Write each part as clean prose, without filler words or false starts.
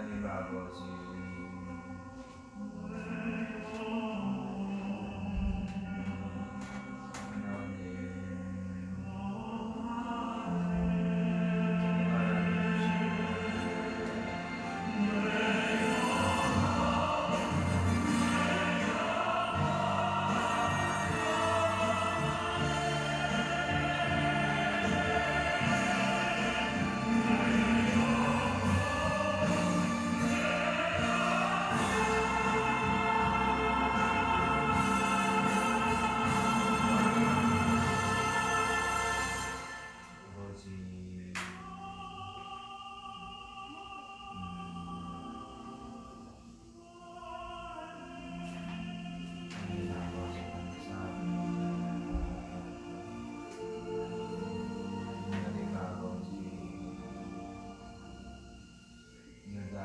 하나님 아버지,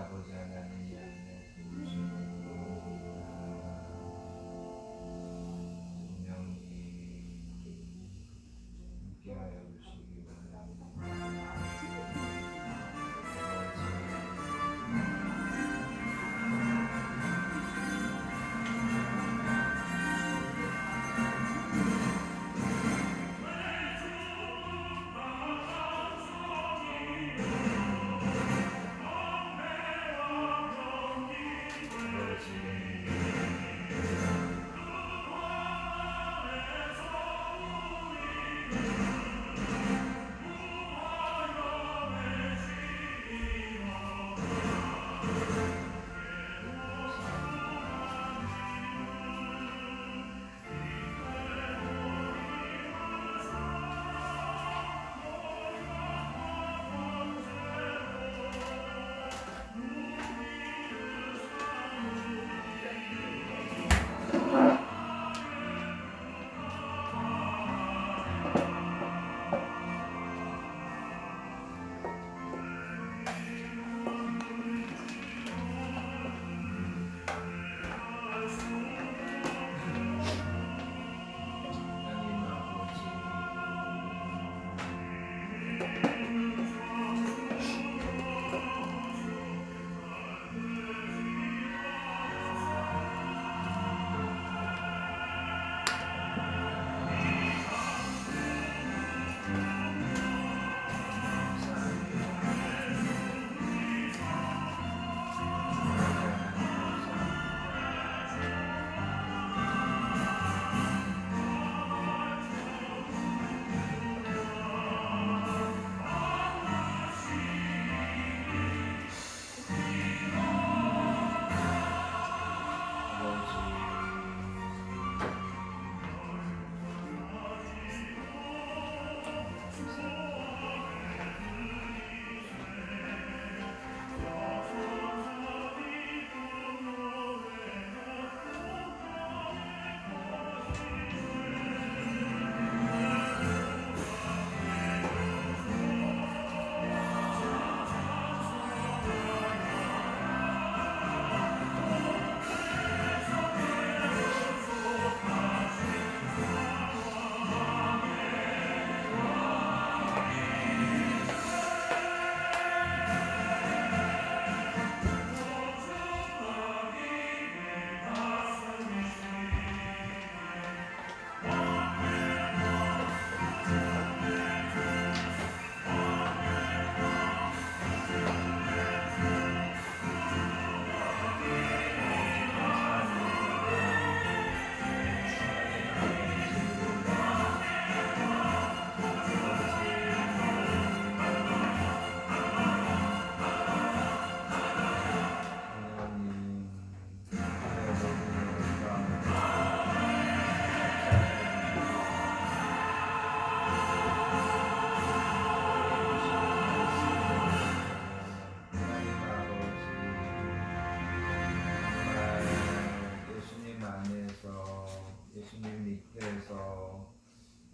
아버지 하나님 분명히 함께하여 주시기 바랍니다.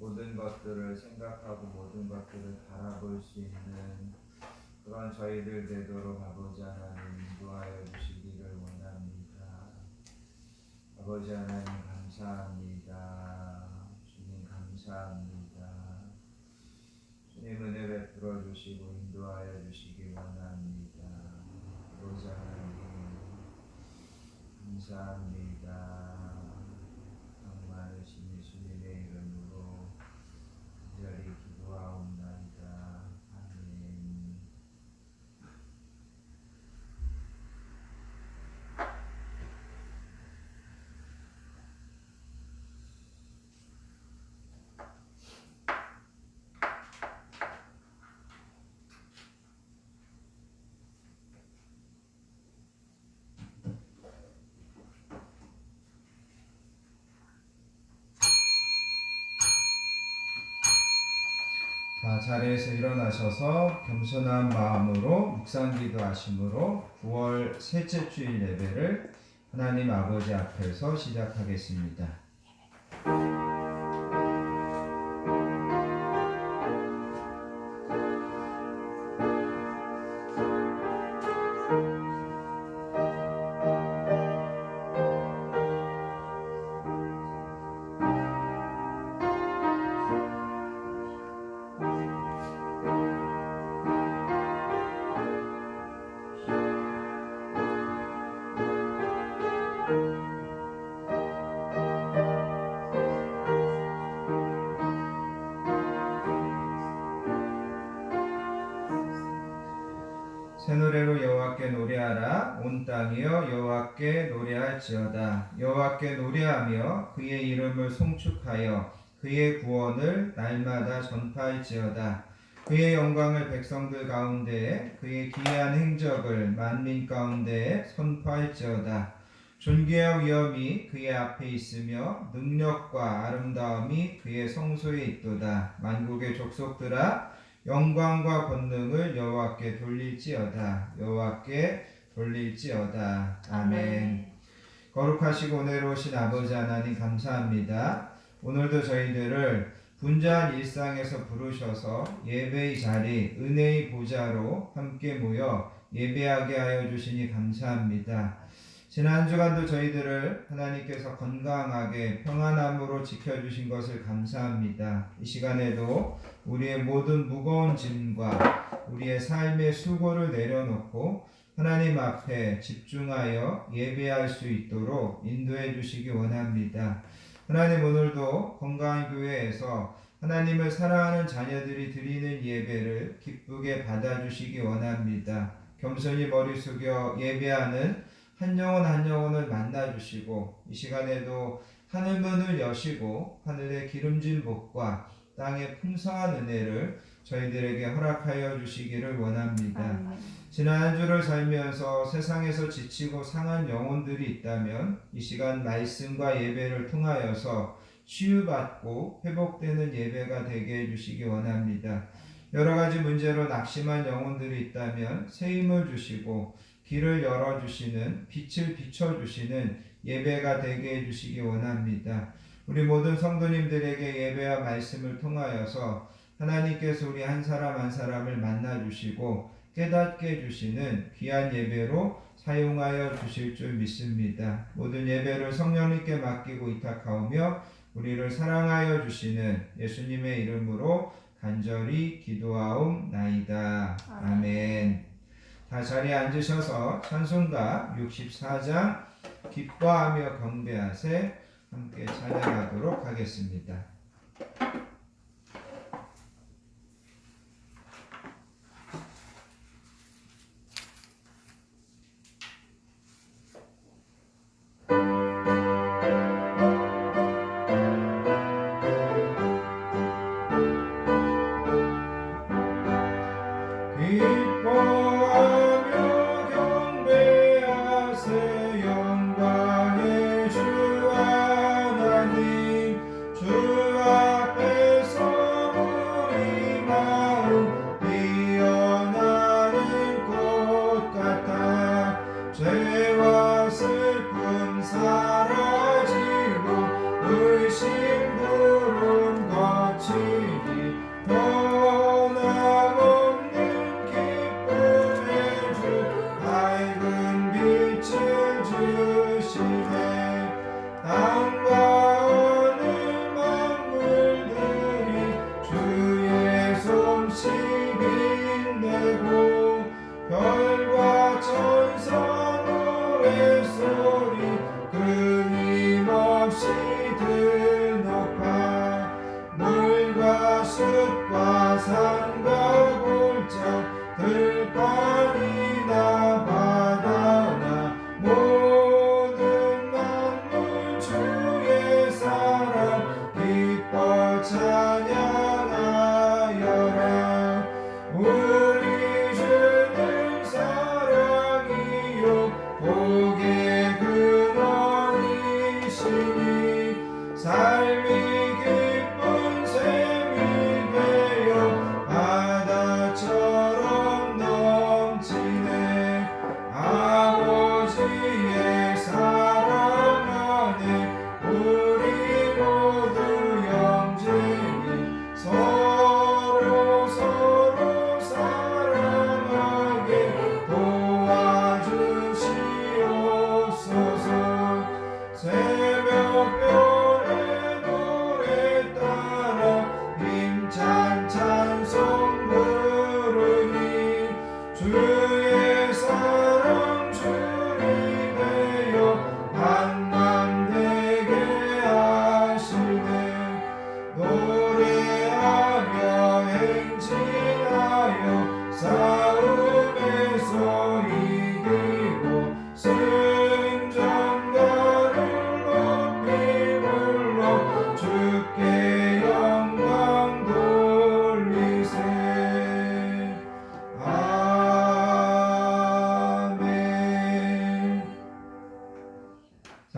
모든 것들을 생각하고 모든 것들을 바라볼 수 있는 그런 저희들 되도록 아버지 하나님 인도하여 주시기를 원합니다. 아버지 하나님 감사합니다. 주님 감사합니다. 주님 은혜 베풀어 주시고 인도하여 주시기 원합니다. 아버지 하나님 감사합니다. 많으신 예수님의 이름으로 간절히 기도하옵나이다. 아멘. 자리에서 일어나셔서 겸손한 마음으로 묵상기도 하심으로 9월 셋째 주일 예배를 하나님 아버지 앞에서 시작하겠습니다. 새 노래로 여호와께 노래하라. 온 땅이여 여호와께 노래할지어다. 여호와께 노래하며 그의 이름을 송축하여 그의 구원을 날마다 전파할지어다. 그의 영광을 백성들 가운데에 그의 기이한 행적을 만민 가운데에 선포할지어다. 존귀와 위엄이 그의 앞에 있으며 능력과 아름다움이 그의 성소에 있도다. 만국의 족속들아 영광과 권능을 여호와께 돌릴지어다. 여호와께 돌릴지어다. 아멘. 거룩하시고 은혜로우신 아버지 하나님 감사합니다. 오늘도 저희들을 분주한 일상에서 부르셔서 예배의 자리, 은혜의 보좌로 함께 모여 예배하게 하여 주시니 감사합니다. 지난 주간도 저희들을 하나님께서 건강하게 평안함으로 지켜주신 것을 감사합니다. 이 시간에도 우리의 모든 무거운 짐과 우리의 삶의 수고를 내려놓고 하나님 앞에 집중하여 예배할 수 있도록 인도해 주시기 원합니다. 하나님, 오늘도 건강한 교회에서 하나님을 사랑하는 자녀들이 드리는 예배를 기쁘게 받아주시기 원합니다. 겸손히 머리 숙여 예배하는 한 영혼 한 영혼을 만나주시고 이 시간에도 하늘문을 여시고 하늘의 기름진 복과 땅의 풍성한 은혜를 저희들에게 허락하여 주시기를 원합니다. 지난 한 주를 살면서 세상에서 지치고 상한 영혼들이 있다면 이 시간 말씀과 예배를 통하여서 치유받고 회복되는 예배가 되게 해주시기 원합니다. 여러 가지 문제로 낙심한 영혼들이 있다면 새 힘을 주시고 길을 열어주시는, 빛을 비춰주시는 예배가 되게 해주시기 원합니다. 우리 모든 성도님들에게 예배와 말씀을 통하여서 하나님께서 우리 한 사람 한 사람을 만나주시고 깨닫게 해주시는 귀한 예배로 사용하여 주실 줄 믿습니다. 모든 예배를 성령님께 맡기고 위탁하오며 우리를 사랑하여 주시는 예수님의 이름으로 간절히 기도하옵나이다. 아멘. 다 자리에 앉으셔서 찬송가 64장 기뻐하며 경배하세 함께 찬양하도록 하겠습니다. 영광의 주 하나님 주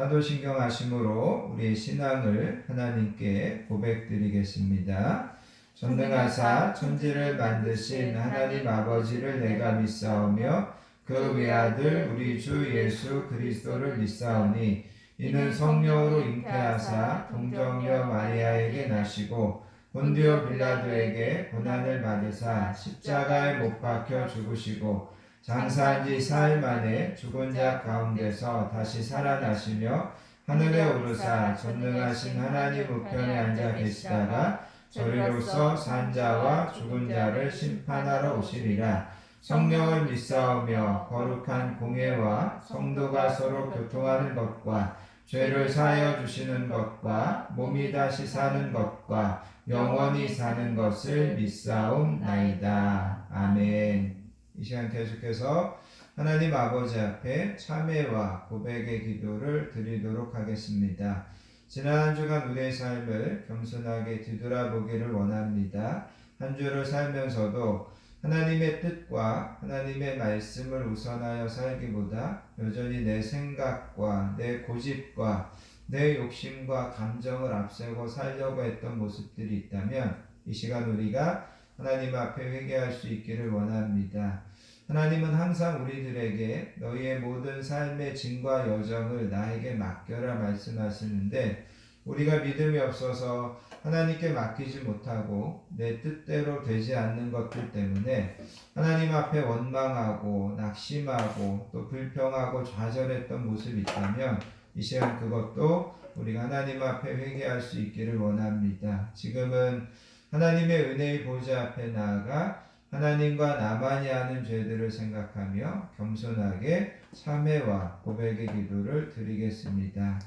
사도신경하심으로 우리의 신앙을 하나님께 고백드리겠습니다. 전능하사 천지를 만드신 하나님 아버지를 내가 믿사오며 그 외아들 우리 주 예수 그리스도를 믿사오니 이는 성령으로 잉태하사 동정녀 마리아에게 나시고 본디오 빌라도에게 고난을 받으사 십자가에 못 박혀 죽으시고 장사한 지 사흘 만에 죽은 자 가운데서 다시 살아나시며 하늘에 오르사 전능하신 하나님 우편에 앉아 계시다가 저리로서 산 자와 죽은 자를 심판하러 오시리라. 성령을 믿사오며 거룩한 공예와 성도가 서로 교통하는 것과 죄를 사하여 주시는 것과 몸이 다시 사는 것과 영원히 사는 것을 믿사옵나이다. 아멘. 이 시간 계속해서 하나님 아버지 앞에 참회와 고백의 기도를 드리도록 하겠습니다. 지난 한 주간 우리의 삶을 겸손하게 뒤돌아보기를 원합니다. 한 주를 살면서도 하나님의 뜻과 하나님의 말씀을 우선하여 살기보다 여전히 내 생각과 내 고집과 내 욕심과 감정을 앞세우고 살려고 했던 모습들이 있다면 이 시간 우리가 하나님 앞에 회개할 수 있기를 원합니다. 하나님은 항상 우리들에게 너희의 모든 삶의 짐과 여정을 나에게 맡겨라 말씀하시는데 우리가 믿음이 없어서 하나님께 맡기지 못하고 내 뜻대로 되지 않는 것들 때문에 하나님 앞에 원망하고 낙심하고 또 불평하고 좌절했던 모습이 있다면 이 시간 그것도 우리가 하나님 앞에 회개할 수 있기를 원합니다. 지금은 하나님의 은혜의 보좌 앞에 나아가 하나님과 나만이 하는 죄들을 생각하며 겸손하게 참회와 고백의 기도를 드리겠습니다.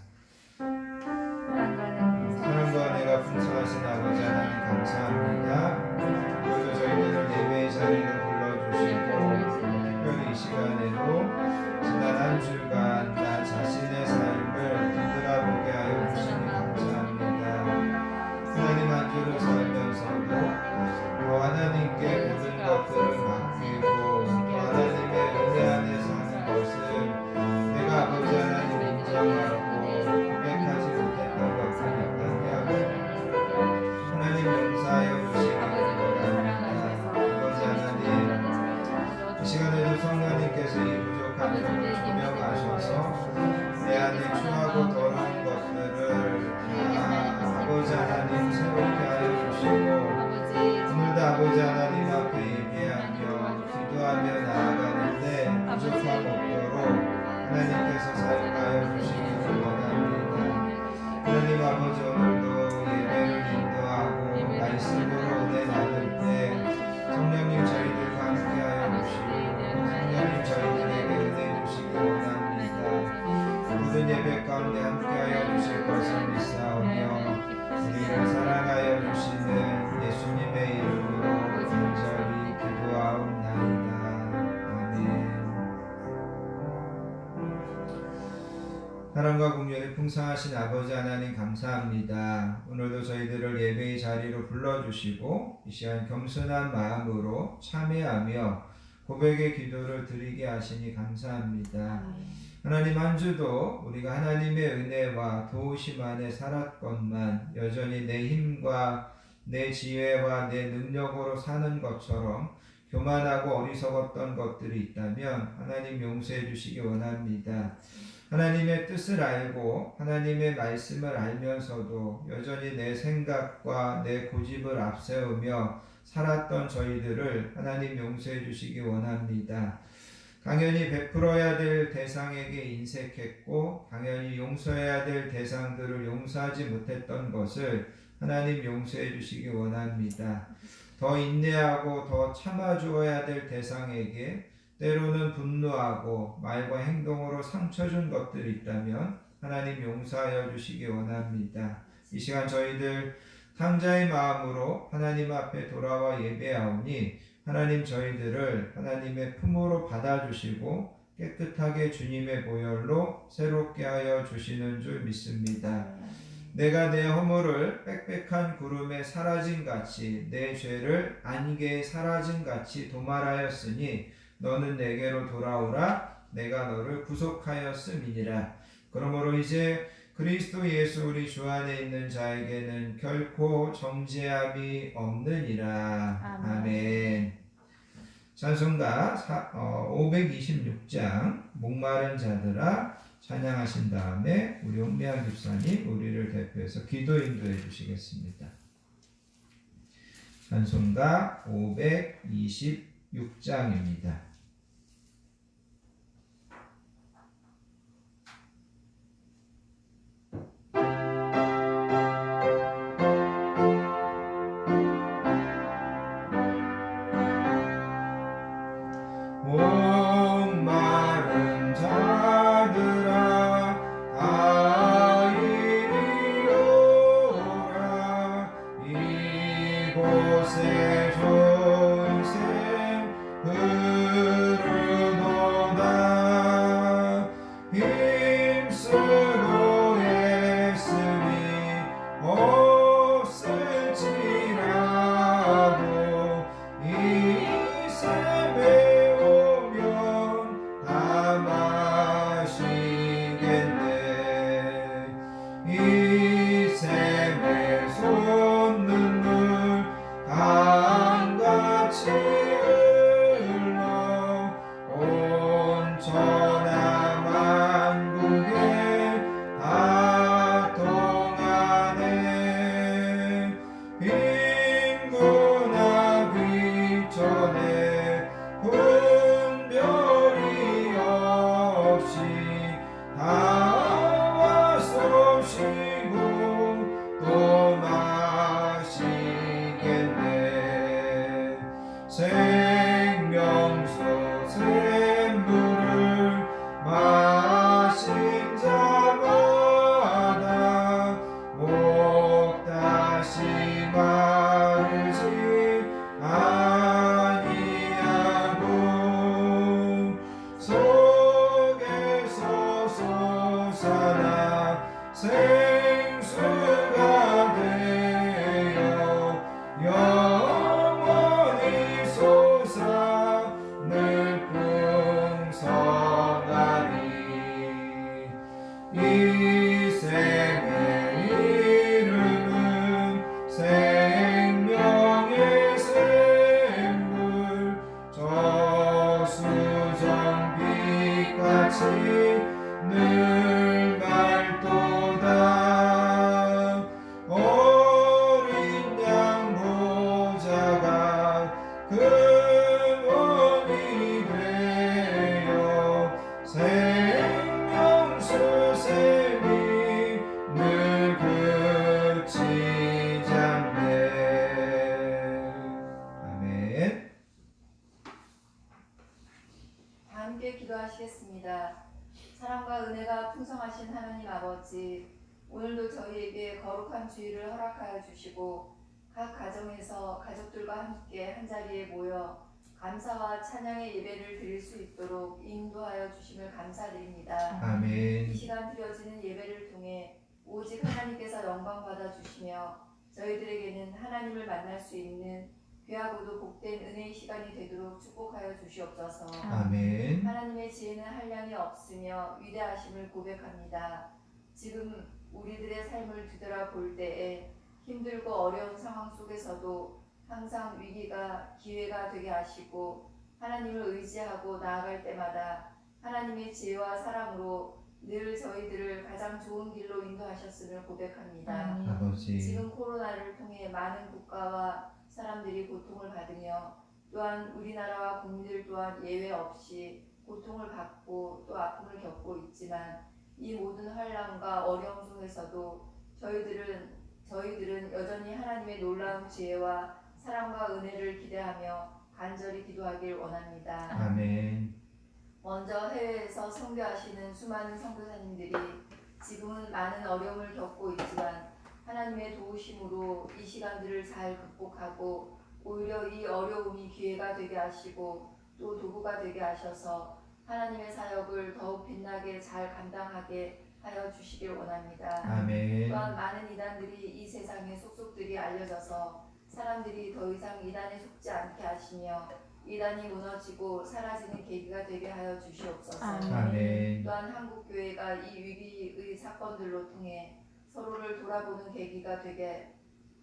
사랑과 은혜가 풍성하신 아버지 하나님 감사합니다. 오늘도 저희들을 예배의 자리로 불러주시고 특별히 이 시간에도 지난 한 주간 나 자신의 삶을 뒤돌아보게 하여 주시니 감사합니다. 하나님 한 주를 살면서도 하나님께 모든 것들을 맡기고 하나님의 은혜 안에 사는 것을 내가 아버지 하나님 인정하고 고백하지 못했던 것들이 있다면 하나님 용서하여 주시기 바랍니다. 아버지 하나님 이 시간에도 성령님께서 이 부족한 점을 조명하셔서 내 안에 추하고 더러운 것들을 다 아버지 하나님 새롭게 하여 주시고 오늘도 아버지 하나님 앞에 예배하며 기도하며 나아가는데 부족함 없도록 하나님께서 사용하여 주시기를 원합니다. 하나님 아버지 오늘도 예배를 인도하고 말씀으로 은혜 나눌 때 성령님 저희들과 함께하여 주시고 성령님 저희들에게 은혜 주시기 원합니다. 모든 예배 가운데 함께하여 주실 것을 믿사오며 우리를 사랑하여 주시는 예수님의 이름으로 간절히 기도하옵나이다. 아멘. 사랑과 공연이 풍성하신 아버지 하나님 감사합니다. 오늘도 저희들을 예배의 자리로 불러주시고 이 시간 겸손한 마음으로 참회하며 고백의 기도를 드리게 하시니 감사합니다. 하나님 한 주도 우리가 하나님의 은혜와 도우심 안에 살았건만 여전히 내 힘과 내 지혜와 내 능력으로 사는 것처럼 교만하고 어리석었던 것들이 있다면 하나님 용서해 주시기 원합니다. 하나님의 뜻을 알고 하나님의 말씀을 알면서도 여전히 내 생각과 내 고집을 앞세우며 살았던 저희들을 하나님 용서해 주시기 원합니다. 당연히 베풀어야 될 대상에게 인색했고 당연히 용서해야 될 대상들을 용서하지 못했던 것을 하나님 용서해 주시기 원합니다. 더 인내하고 더 참아주어야 될 대상에게 때로는 분노하고 말과 행동으로 상처 준 것들이 있다면 하나님 용서하여 주시기 원합니다. 이 시간 저희들 탕자의 마음으로 하나님 앞에 돌아와 예배하오니 하나님 저희들을 하나님의 품으로 받아주시고 깨끗하게 주님의 보혈로 새롭게 하여 주시는 줄 믿습니다. 내가 내 허물을 빽빽한 구름에 사라짐같이 내 죄를 안개에 사라짐같이 도말하였으니 너는 내게로 돌아오라. 내가 너를 구속하였음이니라. 그러므로 이제 그리스도 예수 우리 주 안에 있는 자에게는 결코 정죄함이 없느니라. 아멘. 찬송가 526장 목마른 자들아 찬양하신 다음에 우리 홍미양 집사님 우리를 대표해서 기도 인도해 주시겠습니다. 찬송가 526장입니다. 목마른 자들아 다 이리 오라 이곳에 좋은 샘 흐르도다 힘쓰고 애쓰니 없을지라도 이 샘에 이 샘의 솟는물 강같이 흘러 온 천하 만국에 다 통하네 빈구나 귀천에 분별이 없이 다 쏘시고 또 마시겠네 생명수 샘물을 마신 자마다 목 다시 마르지 아니하고 속에서 솟아나 생수가 되어 영원히 솟아 늘 풍성하리 이 샘의 이름은 생명의 샘물 저수정빛같이 늘 맑도다 어린 양 보좌가 근원이 되어 생명수 샘이 늘 그치지 않네. 아멘. 함께 기도하시겠습니다. 사랑과 은혜가 풍성하신 하나님 아버지, 오늘도 저희에게 거룩한 주일을 허락하여 주시고 각 가정에서 가족들과 함께 한자리에 모여 감사와 찬양의 예배를 드릴 수 있도록 인도하여 주심을 감사드립니다. 아멘. 이 시간 드려지는 예배를 통해 오직 하나님께서 영광 받아 주시며 저희들에게는 하나님을 만날 수 있는 귀하고도 복된 은혜의 시간이 되도록 축복하여 주시옵소서. 아멘. 하나님의 지혜는 한량이 없으며 위대하심을 고백합니다. 지금 우리들의 삶을 뒤돌아볼 때에 힘들고 어려운 상황 속에서도 항상 위기가 기회가 되게 하시고 하나님을 의지하고 나아갈 때마다 하나님의 지혜와 사랑으로 늘 저희들을 가장 좋은 길로 인도하셨음을 고백합니다. 아버지. 지금 코로나를 통해 많은 국가와 사람들이 고통을 받으며 또한 우리나라와 국민들 또한 예외 없이 고통을 받고 또 아픔을 겪고 있지만 이 모든 환난과 어려움 속에서도 저희들은 여전히 하나님의 놀라운 지혜와 사랑과 은혜를 기대하며 간절히 기도하길 원합니다. 아멘. 먼저 해외에서 선교하시는 수많은 선교사님들이 지금은 많은 어려움을 겪고 있지만 하나님의 도우심으로 이 시간들을 잘 극복하고 오히려 이 어려움이 기회가 되게 하시고 또 도구가 되게 하셔서 하나님의 사역을 더욱 빛나게 잘 감당하게 하여 주시길 원합니다. 아멘. 또한 많은 이단들이 이 세상에 속속들이 알려져서 사람들이 더 이상 이단에 속지 않게 하시며 이단이 무너지고 사라지는 계기가 되게 하여 주시옵소서. 아멘. 또한 한국교회가 이 위기의 사건들로 통해 서로를 돌아보는 계기가 되게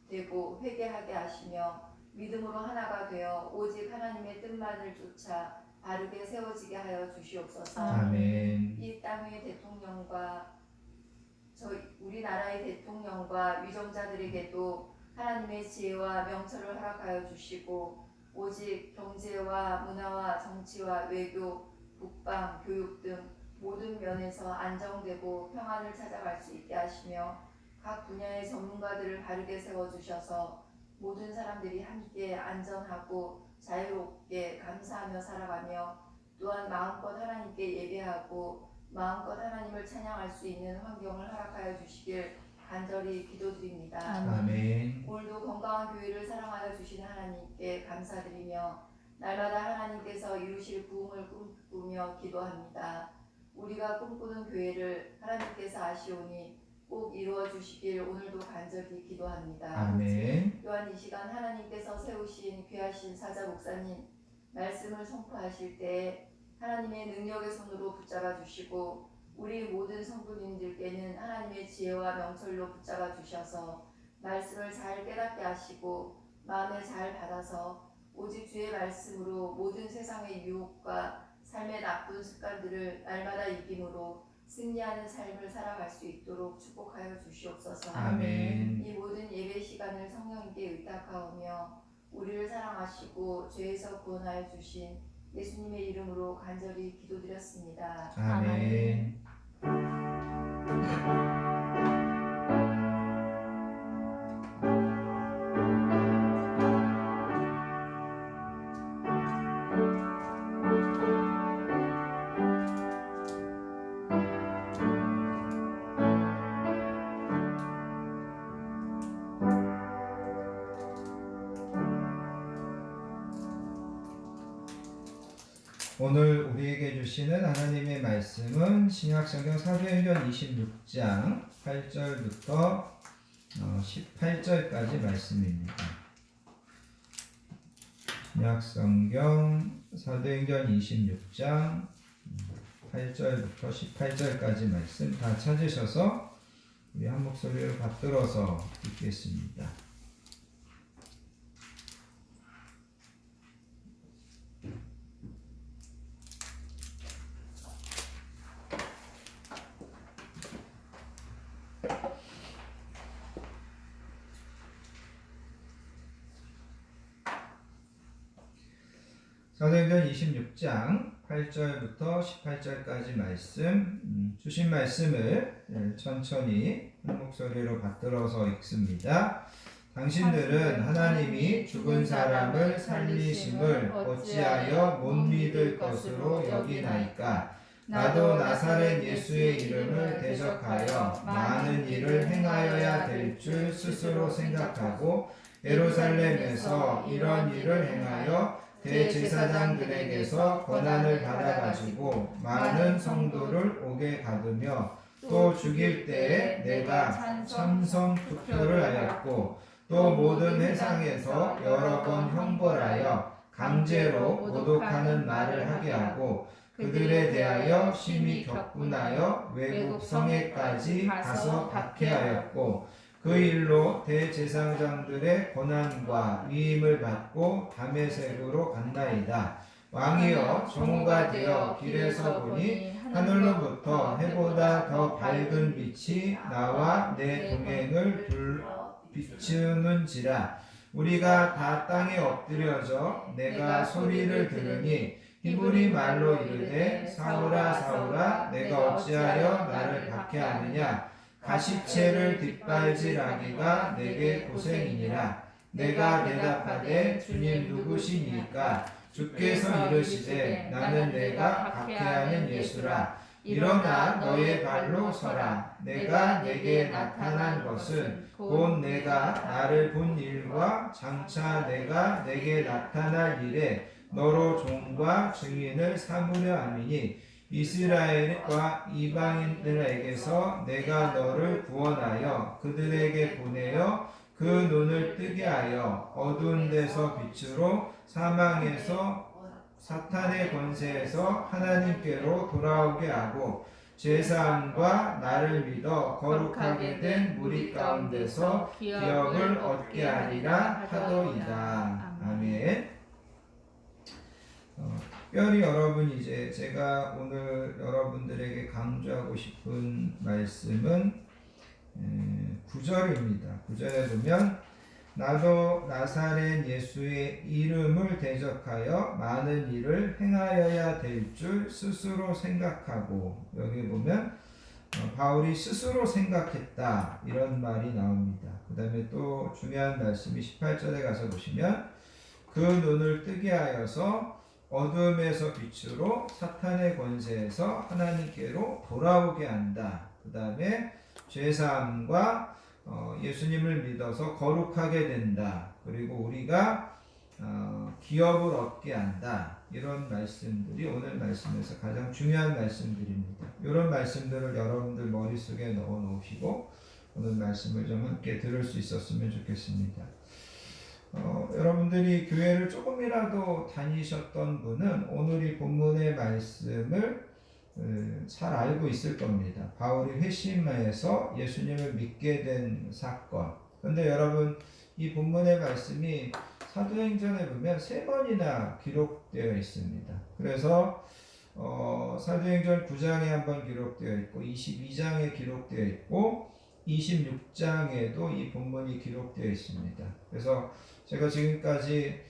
되고 회개하게 하시며 믿음으로 하나가 되어 오직 하나님의 뜻만을 쫓아 바르게 세워지게 하여 주시옵소서. 아멘. 이 땅의 대통령과 우리나라의 대통령과 위정자들에게도 하나님의 지혜와 명철을 허락하여 주시고 오직 경제와 문화와 정치와 외교, 국방, 교육 등 모든 면에서 안정되고 평안을 찾아갈 수 있게 하시며 각 분야의 전문가들을 바르게 세워주셔서 모든 사람들이 함께 안전하고 자유롭게 감사하며 살아가며 또한 마음껏 하나님께 예배하고 마음껏 하나님을 찬양할 수 있는 환경을 허락하여 주시길 간절히 기도드립니다. 아멘. 오늘도 건강한 교회를 사랑하여 주신 하나님께 감사드리며 날마다 하나님께서 이루실 부흥을 꿈꾸며 기도합니다. 우리가 꿈꾸는 교회를 하나님께서 아시오니 꼭 이루어 주시길 오늘도 간절히 기도합니다. 아멘. 또한 이 시간 하나님께서 세우신 귀하신 사자 목사님 말씀을 선포하실 때 하나님의 능력의 손으로 붙잡아 주시고 우리 모든 성도님들께는 하나님의 지혜와 명철로 붙잡아 주셔서 말씀을 잘 깨닫게 하시고 마음에 잘 받아서 오직 주의 말씀으로 모든 세상의 유혹과 삶의 나쁜 습관들을 날마다 이김으로 승리하는 삶을 살아갈 수 있도록 축복하여 주시옵소서. 아멘. 이 모든 예배 시간을 성령님께 의탁하오며 우리를 사랑하시고 죄에서 구원하여 주신 예수님의 이름으로 간절히 기도드렸습니다. 아멘. 오늘 우리에게 주시는 하나님의 말씀은 신약성경 사도행전 26장 8절부터 18절까지 말씀입니다. 신약성경 사도행전 26장 8절부터 18절까지 말씀 다 찾으셔서 우리 한 목소리로 받들어서 읽겠습니다. 사도행전 26장 8절부터 18절까지 말씀 주신 말씀을 천천히 한 목소리로 받들어서 읽습니다. 당신들은 하나님이 죽은 사람을 살리심을 어찌하여 못 믿을 것으로 여기나이까? 나도 나사렛 예수의 이름을 대적하여 많은 일을 행하여야 될 줄 스스로 생각하고 예루살렘에서 이런 일을 행하여 대제사장들에게서 권한을 받아가지고 많은 성도를 옥에 가두며 또 죽일 때에 내가 참성 투표를 하였고 또 모든 회상에서 여러 번 형벌하여 강제로 모독하는 말을 하게 하고 그들에 대하여 심히 격분하여 외국 성에까지 가서 박해하였고 그 일로 대제사장들의 권한과 위임을 받고 다메섹으로 갔나이다. 왕이여 정오가 되어 길에서 보니 하늘로부터 해보다 더 밝은 빛이 나와 내 동행을 비추는지라. 우리가 다 땅에 엎드려져 내가 소리를 들으니 히브리 말로 이르되 사울아 사울아 내가 어찌하여 나를 박해하느냐. 가시채를 뒷발질하기가 내게 고생이니라. 내가 대답하되 주님 누구시니까? 주께서 이르시되 나는 내가 박해하는 예수라. 일어나 너의 발로 서라. 내가 내게 나타난 것은 곧 내가 나를 본 일과 장차 내가 내게 나타날 일에 너로 종과 증인을 삼으려 함이니 이스라엘과 이방인들에게서 내가 너를 구원하여 그들에게 보내어 그 눈을 뜨게 하여 어두운 데서 빛으로 사망에서 사탄의 권세에서 하나님께로 돌아오게 하고 죄사함과 나를 믿어 거룩하게 된 무리 가운데서 기업을 얻게 하리라 하도이다. 아멘. 특별히 여러분, 이제 제가 오늘 여러분들에게 강조하고 싶은 말씀은 9절입니다. 9절에 보면 나도 나사렛 예수의 이름을 대적하여 많은 일을 행하여야 될 줄 스스로 생각하고, 여기 보면 바울이 스스로 생각했다 이런 말이 나옵니다. 그 다음에 또 중요한 말씀이 18절에 가서 보시면 그 눈을 뜨게 하여서 어둠에서 빛으로 사탄의 권세에서 하나님께로 돌아오게 한다. 그 다음에 죄사함과 예수님을 믿어서 거룩하게 된다. 그리고 우리가 기업을 얻게 한다. 이런 말씀들이 오늘 말씀에서 가장 중요한 말씀들입니다. 이런 말씀들을 여러분들 머릿속에 넣어 놓으시고 오늘 말씀을 좀 함께 들을 수 있었으면 좋겠습니다. 여러분들이 교회를 조금이라도 다니셨던 분은 오늘 이 본문의 말씀을 잘 알고 있을 겁니다. 바울이 회심해서 예수님을 믿게 된 사건. 그런데 여러분, 이 본문의 말씀이 사도행전에 보면 3번이나 기록되어 있습니다. 그래서 사도행전 9장에 한번 기록되어 있고 22장에 기록되어 있고 26장에도 이 본문이 기록되어 있습니다. 그래서 제가 지금까지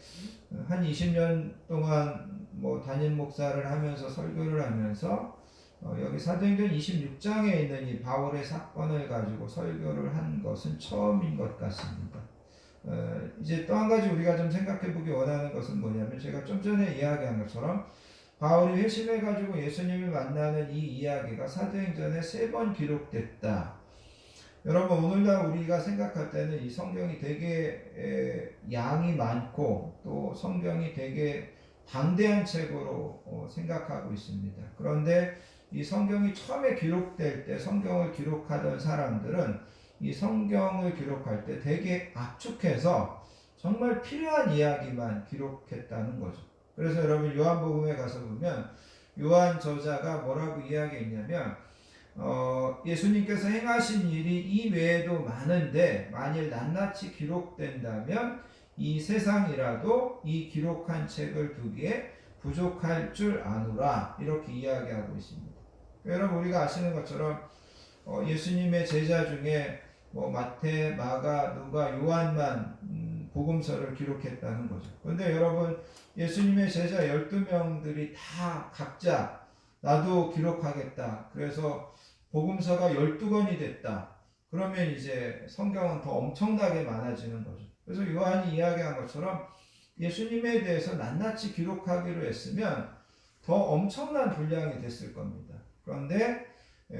한 20년 동안 담임 목사를 하면서 설교를 하면서 여기 사도행전 26장에 있는 이 바울의 사건을 가지고 설교를 한 것은 처음인 것 같습니다. 이제 또 한 가지 우리가 좀 생각해 보기 원하는 것은 뭐냐면, 제가 좀 전에 이야기한 것처럼 바울이 회심해 가지고 예수님을 만나는 이 이야기가 사도행전에 3번 기록됐다. 여러분, 오늘날 우리가 생각할 때는 이 성경이 되게 양이 많고 또 성경이 되게 방대한 책으로 생각하고 있습니다. 그런데 이 성경이 처음에 기록될 때 성경을 기록하던 사람들은 이 성경을 기록할 때 되게 압축해서 정말 필요한 이야기만 기록했다는 거죠. 그래서 여러분, 요한복음에 가서 보면 요한 저자가 뭐라고 이야기했냐면, 예수님께서 행하신 일이 이 외에도 많은데 만일 낱낱이 기록된다면 이 세상이라도 이 기록한 책을 두기에 부족할 줄 아노라, 이렇게 이야기하고 있습니다. 여러분, 우리가 아시는 것처럼 예수님의 제자 중에 마태, 마가, 누가, 요한만 복음서를 기록했다는 거죠. 그런데 여러분, 예수님의 제자 12명들이 다 각자 나도 기록하겠다, 그래서 복음서가 12권이 됐다. 그러면 이제 성경은 더 엄청나게 많아지는 거죠. 그래서 요한이 이야기한 것처럼 예수님에 대해서 낱낱이 기록하기로 했으면 더 엄청난 분량이 됐을 겁니다. 그런데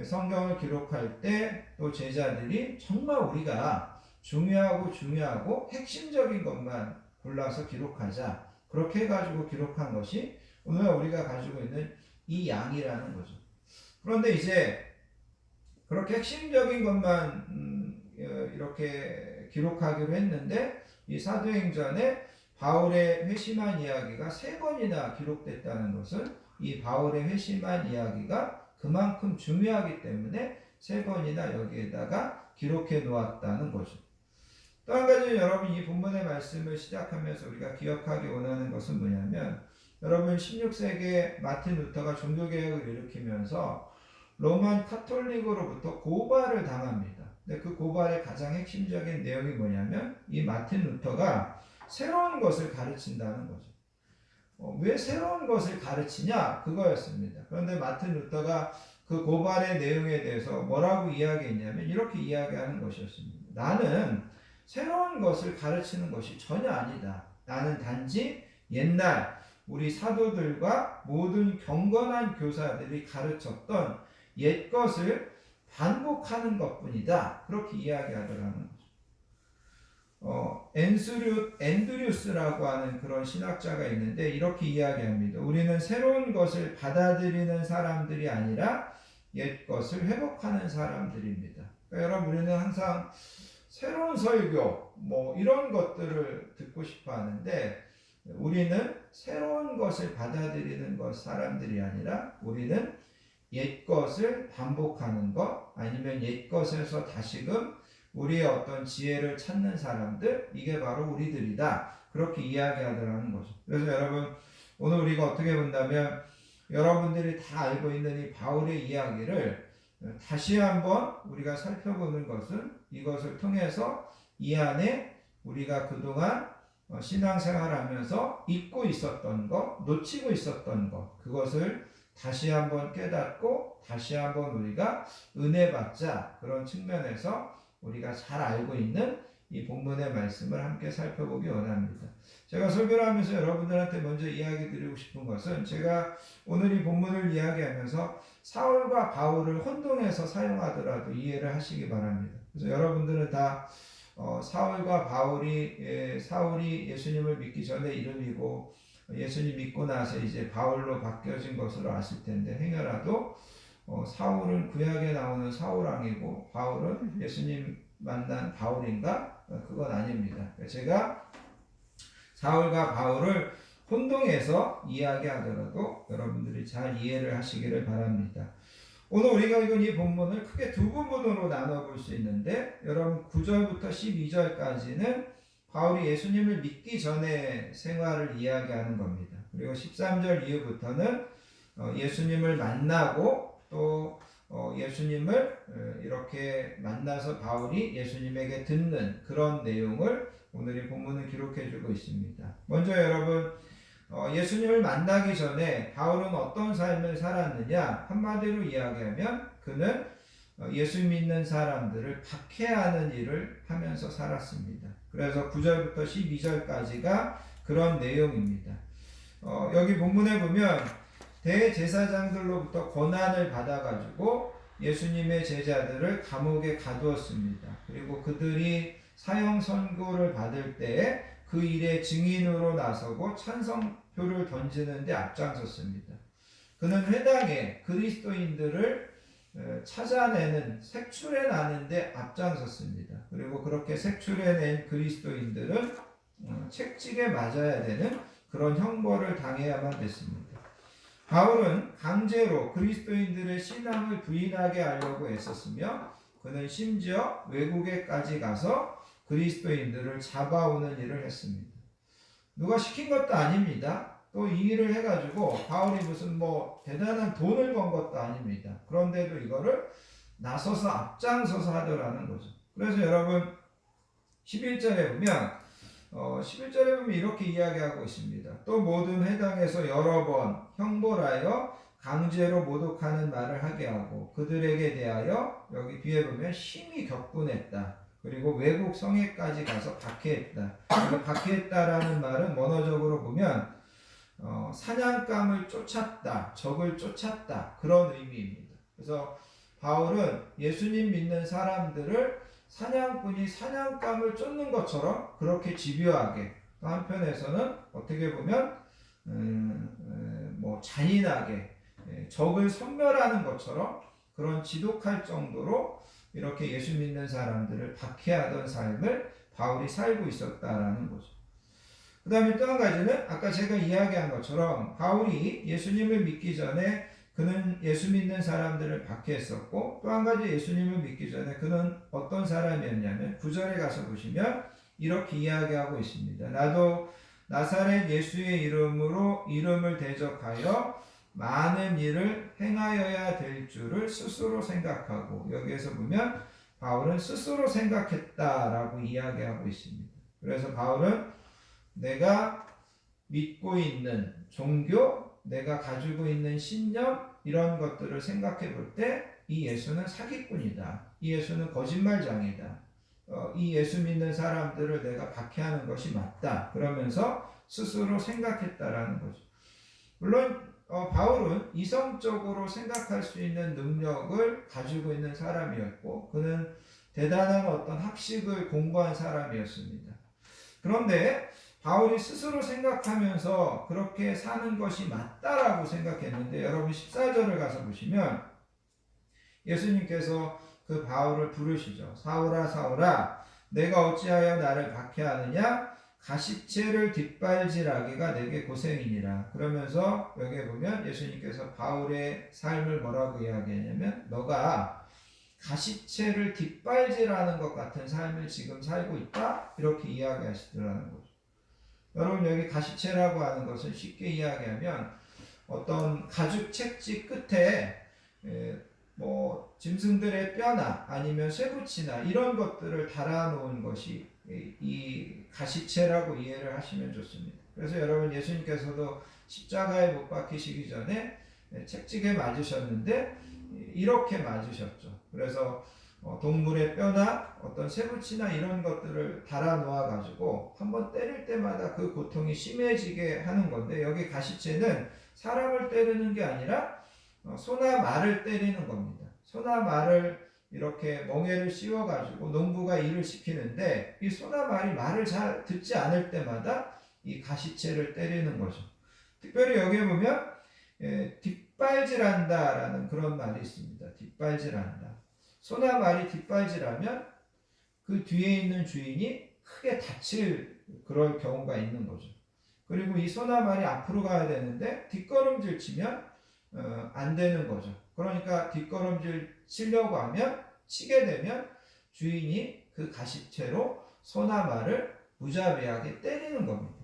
성경을 기록할 때 또 제자들이 정말 우리가 중요하고 핵심적인 것만 골라서 기록하자, 그렇게 해가지고 기록한 것이 오늘 우리가 가지고 있는 이 양이라는 거죠. 그런데 이제 그렇게 핵심적인 것만 이렇게 기록하기로 했는데 이 사도행전에 바울의 회심한 이야기가 3번이나 기록됐다는 것은 이 바울의 회심한 이야기가 그만큼 중요하기 때문에 3번이나 여기에다가 기록해 놓았다는 거죠. 또 한 가지 여러분, 이 본문의 말씀을 시작하면서 우리가 기억하기 원하는 것은 뭐냐면, 여러분 16세기에 마틴 루터가 종교개혁을 일으키면서 로만 카톨릭으로부터 고발을 당합니다. 근데 그 고발의 가장 핵심적인 내용이 뭐냐면, 이 마틴 루터가 새로운 것을 가르친다는 거죠. 왜 새로운 것을 가르치냐? 그거였습니다. 그런데 마틴 루터가 그 고발의 내용에 대해서 뭐라고 이야기했냐면 이렇게 이야기하는 것이었습니다. 나는 새로운 것을 가르치는 것이 전혀 아니다. 나는 단지 옛날 우리 사도들과 모든 경건한 교사들이 가르쳤던 옛 것을 반복하는 것뿐이다. 그렇게 이야기하더라는 거죠. 앤드류스라고 하는 그런 신학자가 있는데 이렇게 이야기합니다. 우리는 새로운 것을 받아들이는 사람들이 아니라 옛 것을 회복하는 사람들입니다. 그러니까 여러분, 우리는 항상 새로운 설교 이런 것들을 듣고 싶어 하는데, 우리는 새로운 것을 받아들이는 것 사람들이 아니라 우리는 옛 것을 반복하는 것, 아니면 옛 것에서 다시금 우리의 어떤 지혜를 찾는 사람들, 이게 바로 우리들이다. 그렇게 이야기하더라는 거죠. 그래서 여러분, 오늘 우리가 어떻게 본다면 여러분들이 다 알고 있는 이 바울의 이야기를 다시 한번 우리가 살펴보는 것은, 이것을 통해서 이 안에 우리가 그동안 신앙생활하면서 잊고 있었던 것, 놓치고 있었던 것, 그것을 다시 한번 깨닫고 다시 한번 우리가 은혜 받자, 그런 측면에서 우리가 잘 알고 있는 이 본문의 말씀을 함께 살펴보기 원합니다. 제가 설교를 하면서 여러분들한테 먼저 이야기 드리고 싶은 것은, 제가 오늘 이 본문을 이야기하면서 사울과 바울을 혼동해서 사용하더라도 이해를 하시기 바랍니다. 그래서 여러분들은 다 사울과 사울이 예수님을 믿기 전에 이름이고 예수님 믿고 나서 이제 바울로 바뀌어진 것으로 아실 텐데, 행여라도 사울은 구약에 나오는 사울왕이고 바울은 예수님 만난 바울인가? 그건 아닙니다. 제가 사울과 바울을 혼동해서 이야기하더라도 여러분들이 잘 이해를 하시기를 바랍니다. 오늘 우리가 읽은 이 본문을 크게 두 부분으로 나눠볼 수 있는데, 여러분 9절부터 12절까지는 바울이 예수님을 믿기 전에 생활을 이야기하는 겁니다. 그리고 13절 이후부터는 예수님을 만나고 또 예수님을 이렇게 만나서 바울이 예수님에게 듣는 그런 내용을 오늘 이 본문은 기록해주고 있습니다. 먼저 여러분, 예수님을 만나기 전에 바울은 어떤 삶을 살았느냐? 한마디로 이야기하면 그는 예수 믿는 사람들을 박해하는 일을 하면서 살았습니다. 그래서 9절부터 12절까지가 그런 내용입니다. 여기 본문에 보면 대제사장들로부터 권한을 받아가지고 예수님의 제자들을 감옥에 가두었습니다. 그리고 그들이 사형 선고를 받을 때 그 일의 증인으로 나서고 찬성표를 던지는 데 앞장섰습니다. 그는 회당에 그리스도인들을 찾아내는, 색출해내는 데 앞장섰습니다. 그리고 그렇게 색출해낸 그리스도인들은 책찍에 맞아야 되는 그런 형벌을 당해야만 됐습니다. 바울은 강제로 그리스도인들의 신앙을 부인하게 하려고 애썼으며, 그는 심지어 외국에까지 가서 그리스도인들을 잡아오는 일을 했습니다. 누가 시킨 것도 아닙니다. 또 이 일을 해가지고 바울이 무슨 대단한 돈을 번 것도 아닙니다. 그런데도 이거를 나서서 앞장서서 하더라는 거죠. 그래서 여러분 11절에 보면 이렇게 이야기하고 있습니다. 또 모든 회당에서 여러 번 형벌하여 강제로 모독하는 말을 하게 하고 그들에게 대하여, 여기 뒤에 보면 심히 격분했다. 그리고 외국 성에까지 가서 박해했다. 박해했다라는 말은 원어적으로 보면 사냥감을 쫓았다, 적을 쫓았다, 그런 의미입니다. 그래서 바울은 예수님 믿는 사람들을 사냥꾼이 사냥감을 쫓는 것처럼 그렇게 집요하게, 또 한편에서는 어떻게 보면 잔인하게 적을 섬멸하는 것처럼 그런 지독할 정도로 이렇게 예수 믿는 사람들을 박해하던 삶을 바울이 살고 있었다라는 거죠. 그 다음에 또 한 가지는 아까 제가 이야기한 것처럼 바울이 예수님을 믿기 전에 그는 예수 믿는 사람들을 박해했었고, 또 한 가지 예수님을 믿기 전에 그는 어떤 사람이었냐면 9절에 가서 보시면 이렇게 이야기하고 있습니다. 나도 나사렛 예수의 이름으로 이름을 대적하여 많은 일을 행하여야 될 줄을 스스로 생각하고, 여기에서 보면 바울은 스스로 생각했다라고 이야기하고 있습니다. 그래서 바울은 내가 믿고 있는 종교, 내가 가지고 있는 신념, 이런 것들을 생각해 볼 때 이 예수는 사기꾼이다, 이 예수는 거짓말장이다, 이 예수 믿는 사람들을 내가 박해하는 것이 맞다, 그러면서 스스로 생각했다라는 거죠. 물론 바울은 이성적으로 생각할 수 있는 능력을 가지고 있는 사람이었고, 그는 대단한 어떤 학식을 공부한 사람이었습니다. 그런데 바울이 스스로 생각하면서 그렇게 사는 것이 맞다라고 생각했는데, 여러분 14절을 가서 보시면 예수님께서 그 바울을 부르시죠. 사울아 사울아 내가 어찌하여 나를 박해하느냐? 가시체를 뒷발질하기가 내게 고생이니라. 그러면서 여기에 보면 예수님께서 바울의 삶을 뭐라고 이야기하냐면 너가 가시체를 뒷발질하는 것 같은 삶을 지금 살고 있다 이렇게 이야기하시더라는 거죠. 여러분 여기 가시체라고 하는 것은 쉽게 이야기하면 어떤 가죽 책지 끝에 뭐 짐승들의 뼈나 아니면 쇠붙이나 이런 것들을 달아놓은 것이 이 가시체라고 이해를 하시면 좋습니다. 그래서 여러분 예수님께서도 십자가에 못 박히시기 전에 책찍에 맞으셨는데 이렇게 맞으셨죠. 그래서 동물의 뼈나 어떤 쇠붙이나 이런 것들을 달아 놓아 가지고 한번 때릴 때마다 그 고통이 심해지게 하는 건데 여기 가시체는 사람을 때리는 게 아니라 소나 말을 때리는 겁니다. 소나 말을 이렇게 멍에를 씌워 가지고 농부가 일을 시키는데 이 소나 말을 잘 듣지 않을 때마다 이 가시체를 때리는 거죠. 특별히 여기에 보면 뒷발질한다라는 그런 말이 있습니다. 뒷발질한다. 소나 말이 뒷발질하면 그 뒤에 있는 주인이 크게 다칠 그럴 경우가 있는 거죠. 그리고 이 소나 말이 앞으로 가야 되는데 뒷걸음질 치면 안 되는 거죠. 그러니까 뒷걸음질 치려고 하면 치게 되면 주인이 그 가시채로 소나 말을 무자비하게 때리는 겁니다.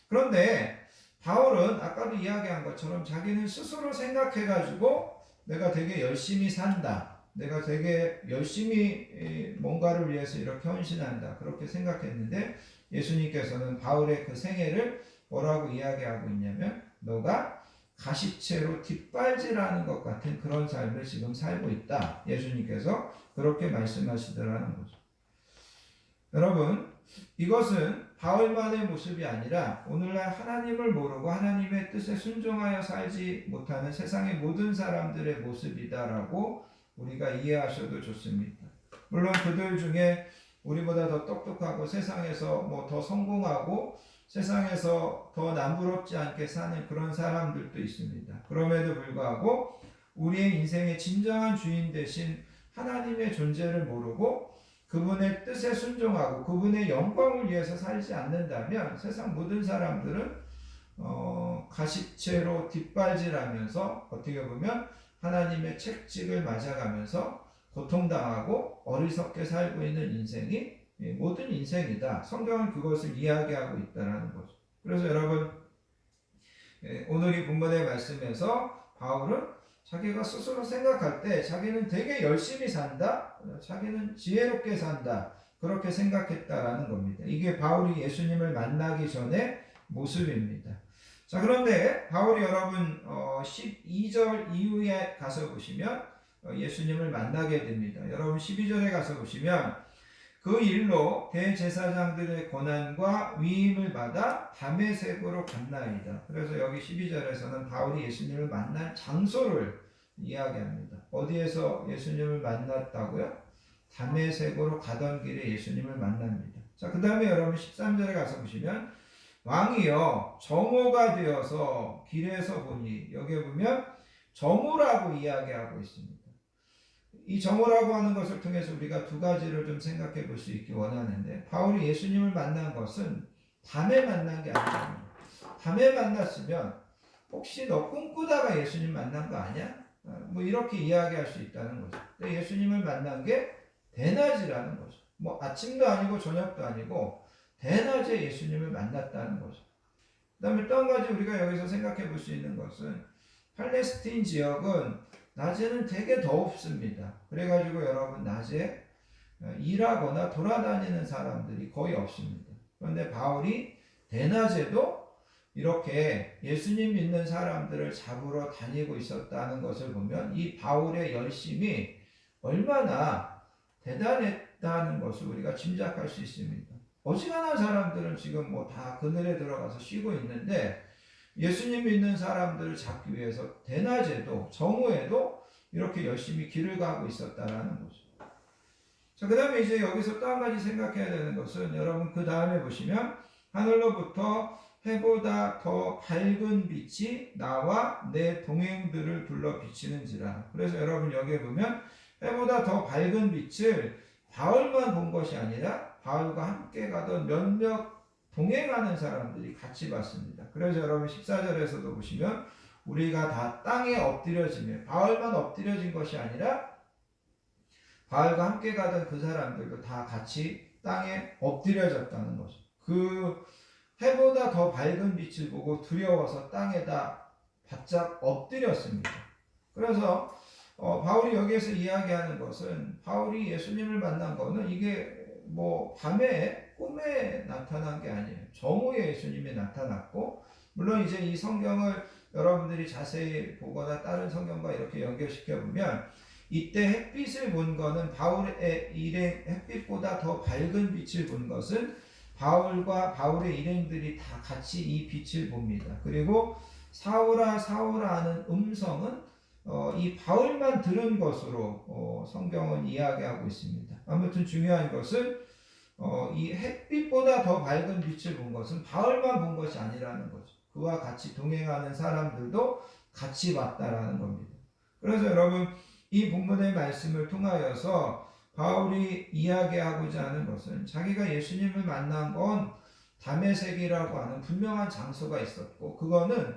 그런데 바울은 아까도 이야기한 것처럼 자기는 스스로 생각해가지고 내가 되게 열심히 산다. 내가 되게 열심히 뭔가를 위해서 이렇게 헌신한다. 그렇게 생각했는데 예수님께서는 바울의 그 생애를 뭐라고 이야기하고 있냐면 너가 가시체로 뒷발질하는 것 같은 그런 삶을 지금 살고 있다. 예수님께서 그렇게 말씀하시더라는 거죠. 여러분 이것은 바울만의 모습이 아니라 오늘날 하나님을 모르고 하나님의 뜻에 순종하여 살지 못하는 세상의 모든 사람들의 모습이다라고 우리가 이해하셔도 좋습니다. 물론 그들 중에 우리보다 더 똑똑하고 세상에서 뭐 더 성공하고 세상에서 더 남부럽지 않게 사는 그런 사람들도 있습니다. 그럼에도 불구하고 우리의 인생의 진정한 주인 되신 하나님의 존재를 모르고 그분의 뜻에 순종하고 그분의 영광을 위해서 살지 않는다면 세상 모든 사람들은 가시체로 뒷발질하면서 어떻게 보면 하나님의 책찍을 맞아가면서 고통당하고 어리석게 살고 있는 인생이 모든 인생이다. 성경은 그것을 이야기하고 있다는 거죠. 그래서 여러분 오늘 이 본문의 말씀에서 바울은 자기가 스스로 생각할 때 자기는 되게 열심히 산다. 자기는 지혜롭게 산다. 그렇게 생각했다라는 겁니다. 이게 바울이 예수님을 만나기 전의 모습입니다. 자, 그런데 바울이 여러분 12절 이후에 가서 보시면 예수님을 만나게 됩니다. 여러분 12절에 가서 보시면 그 일로 대제사장들의 고난과 위임을 받아 다메섹으로 갔나이다. 그래서 여기 12절에서는 바울이 예수님을 만난 장소를 이야기합니다. 어디에서 예수님을 만났다고요? 다메섹으로 가던 길에 예수님을 만납니다. 자, 그 다음에 여러분 13절에 가서 보시면 왕이여 정오가 되어서 길에서 보니 여기에 보면 정오라고 이야기하고 있습니다. 이 정오라고 하는 것을 통해서 우리가 두 가지를 좀 생각해 볼 수 있기 원하는데 바울이 예수님을 만난 것은 밤에 만난 게 아니에요. 밤에 만났으면 혹시 너 꿈꾸다가 예수님 만난 거 아니야? 뭐 이렇게 이야기할 수 있다는 거죠. 근데 예수님을 만난 게 대낮이라는 거죠. 뭐 아침도 아니고 저녁도 아니고 대낮에 예수님을 만났다는 거죠. 그 다음에 또 한 가지 우리가 여기서 생각해 볼 수 있는 것은 팔레스틴 지역은 낮에는 되게 덥습니다. 그래가지고 여러분 낮에 일하거나 돌아다니는 사람들이 거의 없습니다. 그런데 바울이 대낮에도 이렇게 예수님 믿는 사람들을 잡으러 다니고 있었다는 것을 보면 이 바울의 열심이 얼마나 대단했다는 것을 우리가 짐작할 수 있습니다. 어지간한 사람들은 지금 뭐 다 그늘에 들어가서 쉬고 있는데 예수님 믿는 사람들을 잡기 위해서 대낮에도 정오에도 이렇게 열심히 길을 가고 있었다라는 거죠. 자, 그 다음에 이제 여기서 또 한 가지 생각해야 되는 것은 여러분 그 다음에 보시면 하늘로부터 해보다 더 밝은 빛이 나와 내 동행들을 둘러 비치는지라. 그래서 여러분 여기에 보면 해보다 더 밝은 빛을 바울만 본 것이 아니라 바울과 함께 가던 몇몇 동행하는 사람들이 같이 받습니다. 그래서 여러분 14절에서도 보시면 우리가 다 땅에 엎드려지며 바울만 엎드려진 것이 아니라 바울과 함께 가던 그 사람들도 다 같이 땅에 엎드려졌다는 거죠. 그 해보다 더 밝은 빛을 보고 두려워서 땅에다 바짝 엎드렸습니다. 그래서 바울이 여기에서 이야기하는 것은 바울이 예수님을 만난 거는 이게 뭐 밤에 꿈에 나타난 게 아니에요. 정오에 예수님이 나타났고, 물론 이제 이 성경을 여러분들이 자세히 보거나 다른 성경과 이렇게 연결시켜 보면 이때 햇빛을 본 거는 바울의 일행, 햇빛보다 더 밝은 빛을 본 것은 바울과 바울의 일행들이 다 같이 이 빛을 봅니다. 그리고 사울아 사울아 하는 음성은 이 바울만 들은 것으로 성경은 이야기하고 있습니다. 아무튼 중요한 것은 이 햇빛보다 더 밝은 빛을 본 것은 바울만 본 것이 아니라는 거죠. 그와 같이 동행하는 사람들도 같이 봤다라는 겁니다. 그래서 여러분 이 본문의 말씀을 통하여서 바울이 이야기하고자 하는 것은 자기가 예수님을 만난 건 다메섹이라고 하는 분명한 장소가 있었고, 그거는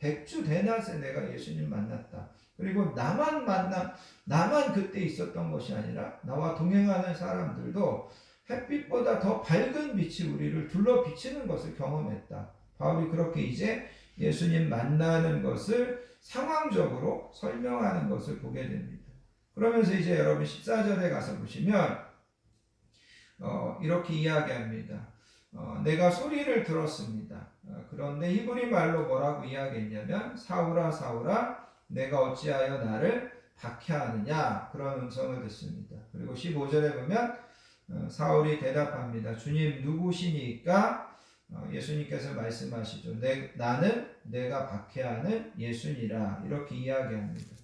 백주 대낮에 내가 예수님 만났다. 그리고 나만 그때 있었던 것이 아니라 나와 동행하는 사람들도 햇빛보다 더 밝은 빛이 우리를 둘러 비치는 것을 경험했다. 바울이 그렇게 이제 예수님 만나는 것을 상황적으로 설명하는 것을 보게 됩니다. 그러면서 이제 여러분 14절에 가서 보시면 이렇게 이야기합니다. 내가 소리를 들었습니다. 그런데 히브리 말로 뭐라고 이야기했냐면 사울아 사울아 내가 어찌하여 나를 박해하느냐, 그런 음성을 듣습니다. 그리고 15절에 보면 사울이 대답합니다. 주님 누구시니까? 예수님께서 말씀하시죠. 나는 내가 박해하는 예수니라, 이렇게 이야기합니다.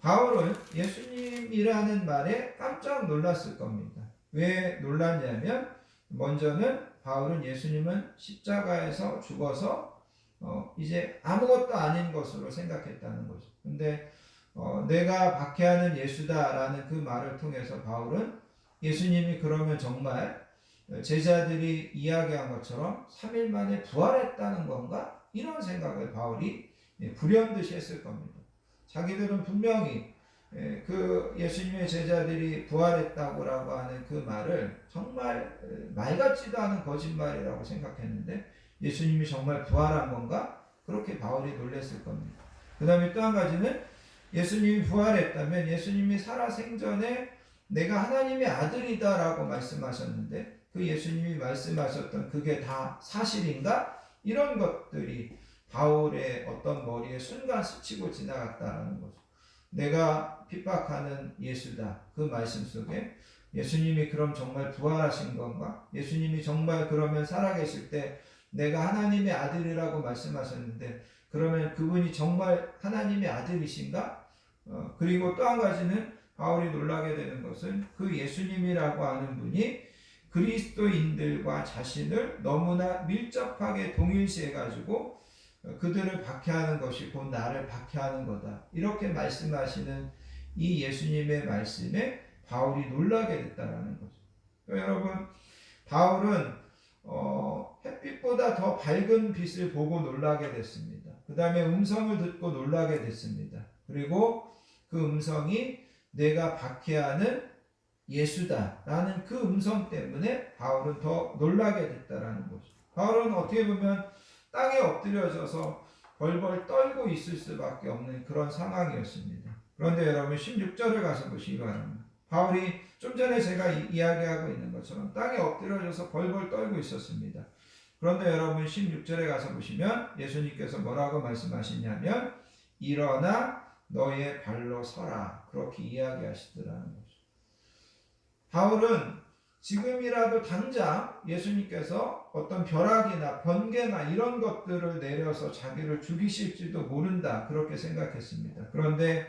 바울은 예수님이라는 말에 깜짝 놀랐을 겁니다. 왜 놀랐냐면 먼저는 바울은 예수님은 십자가에서 죽어서 이제 아무것도 아닌 것으로 생각했다는 거죠. 근데 내가 박해하는 예수다라는 그 말을 통해서 바울은 예수님이 그러면 정말 제자들이 이야기한 것처럼 3일 만에 부활했다는 건가? 이런 생각을 바울이 불현듯이 했을 겁니다. 자기들은 분명히 그 예수님의 제자들이 부활했다고 하는 그 말을 정말 말 같지도 않은 거짓말이라고 생각했는데 예수님이 정말 부활한 건가? 그렇게 바울이 놀랐을 겁니다. 그 다음에 또 한 가지는 예수님이 부활했다면 예수님이 살아생전에 내가 하나님의 아들이다 라고 말씀하셨는데 그 예수님이 말씀하셨던 그게 다 사실인가? 이런 것들이 바울의 어떤 머리에 순간 스치고 지나갔다는 거죠. 내가 핍박하는 예수다. 그 말씀 속에 예수님이 그럼 정말 부활하신 건가? 예수님이 정말 그러면 살아계실 때 내가 하나님의 아들이라고 말씀하셨는데 그러면 그분이 정말 하나님의 아들이신가? 그리고 또 한 가지는 바울이 놀라게 되는 것은 그 예수님이라고 하는 분이 그리스도인들과 자신을 너무나 밀접하게 동일시해가지고 그들을 박해하는 것이 곧 나를 박해하는 거다. 이렇게 말씀하시는 이 예수님의 말씀에 바울이 놀라게 됐다라는 거죠. 여러분, 바울은 햇빛보다 더 밝은 빛을 보고 놀라게 됐습니다. 그 다음에 음성을 듣고 놀라게 됐습니다. 그리고 그 음성이 내가 박해하는 예수다라는 그 음성 때문에 바울은 더 놀라게 됐다라는 거죠. 바울은 어떻게 보면 땅에 엎드려져서 벌벌 떨고 있을 수밖에 없는 그런 상황이었습니다. 그런데 여러분 16절을 가서 보시기 바랍니다. 바울이 좀 전에 제가 이야기하고 있는 것처럼 땅에 엎드려져서 벌벌 떨고 있었습니다. 그런데 여러분 16절에 가서 보시면 예수님께서 뭐라고 말씀하시냐면 일어나 너의 발로 서라, 그렇게 이야기하시더라는 거죠. 바울은 지금이라도 당장 예수님께서 어떤 벼락이나 번개나 이런 것들을 내려서 자기를 죽이실지도 모른다, 그렇게 생각했습니다. 그런데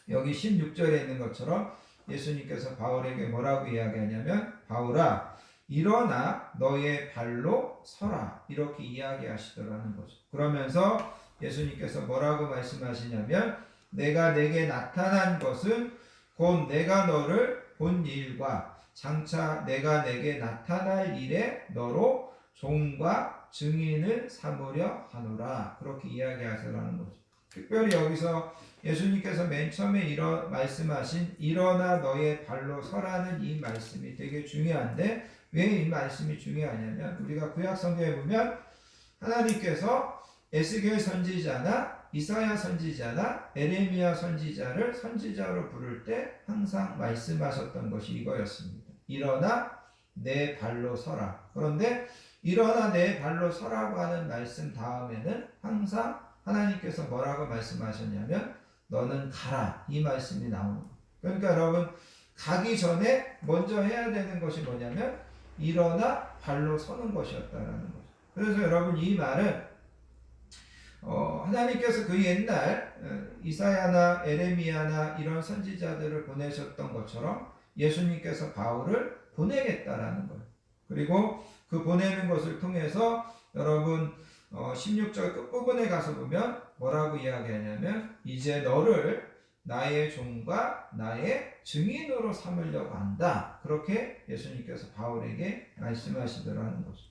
여기 16절에 있는 것처럼 예수님께서 바울에게 뭐라고 이야기하냐면 바울아 일어나 너의 발로 서라, 이렇게 이야기하시더라는 거죠. 그러면서 예수님께서 뭐라고 말씀하시냐면 내가 내게 나타난 것은 곧 내가 너를 본 일과 장차 내가 내게 나타날 일에 너로 종과 증인을 삼으려 하노라. 그렇게 이야기하시라는 거죠. 특별히 여기서 예수님께서 맨 처음에 말씀하신 일어나 너의 발로 서라는 이 말씀이 되게 중요한데, 왜 이 말씀이 중요하냐면 우리가 구약 성경에 보면 하나님께서 에스겔 선지자나 이사야 선지자나 에레미야 선지자를 선지자로 부를 때 항상 말씀하셨던 것이 이거였습니다. 일어나 내 발로 서라. 그런데 일어나 내 발로 서라고 하는 말씀 다음에는 항상 하나님께서 뭐라고 말씀하셨냐면 너는 가라. 이 말씀이 나오는 거예요. 그러니까 여러분, 가기 전에 먼저 해야 되는 것이 뭐냐면 일어나 발로 서는 것이었다라는 거죠. 그래서 여러분, 이 말은 하나님께서 그 옛날 이사야나 에레미야나 이런 선지자들을 보내셨던 것처럼 예수님께서 바울을 보내겠다라는 거예요. 그리고 그 보내는 것을 통해서 여러분 16절 끝부분에 가서 보면 뭐라고 이야기하냐면 이제 너를 나의 종과 나의 증인으로 삼으려고 한다. 그렇게 예수님께서 바울에게 말씀하시더라는 거죠.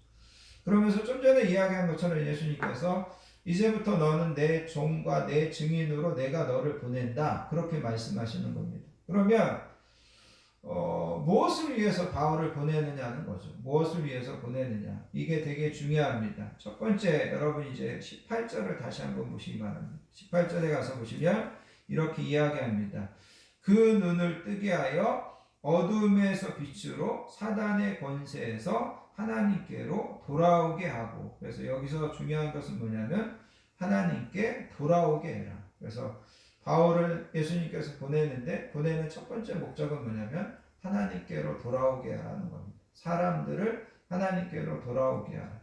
그러면서 좀 전에 이야기한 것처럼 예수님께서 이제부터 너는 내 종과 내 증인으로 내가 너를 보낸다. 그렇게 말씀하시는 겁니다. 그러면 무엇을 위해서 바울을 보내느냐는 거죠. 무엇을 위해서 보내느냐. 이게 되게 중요합니다. 첫 번째, 여러분 이제 18절을 다시 한번 보시기 바랍니다. 18절에 가서 보시면 이렇게 이야기합니다. 그 눈을 뜨게 하여 어둠에서 빛으로 사단의 권세에서 하나님께로 돌아오게 하고, 그래서 여기서 중요한 것은 뭐냐면 하나님께 돌아오게 해라. 그래서 바울을 예수님께서 보내는 첫 번째 목적은 뭐냐면 하나님께로 돌아오게 하라는 겁니다. 사람들을 하나님께로 돌아오게 하라.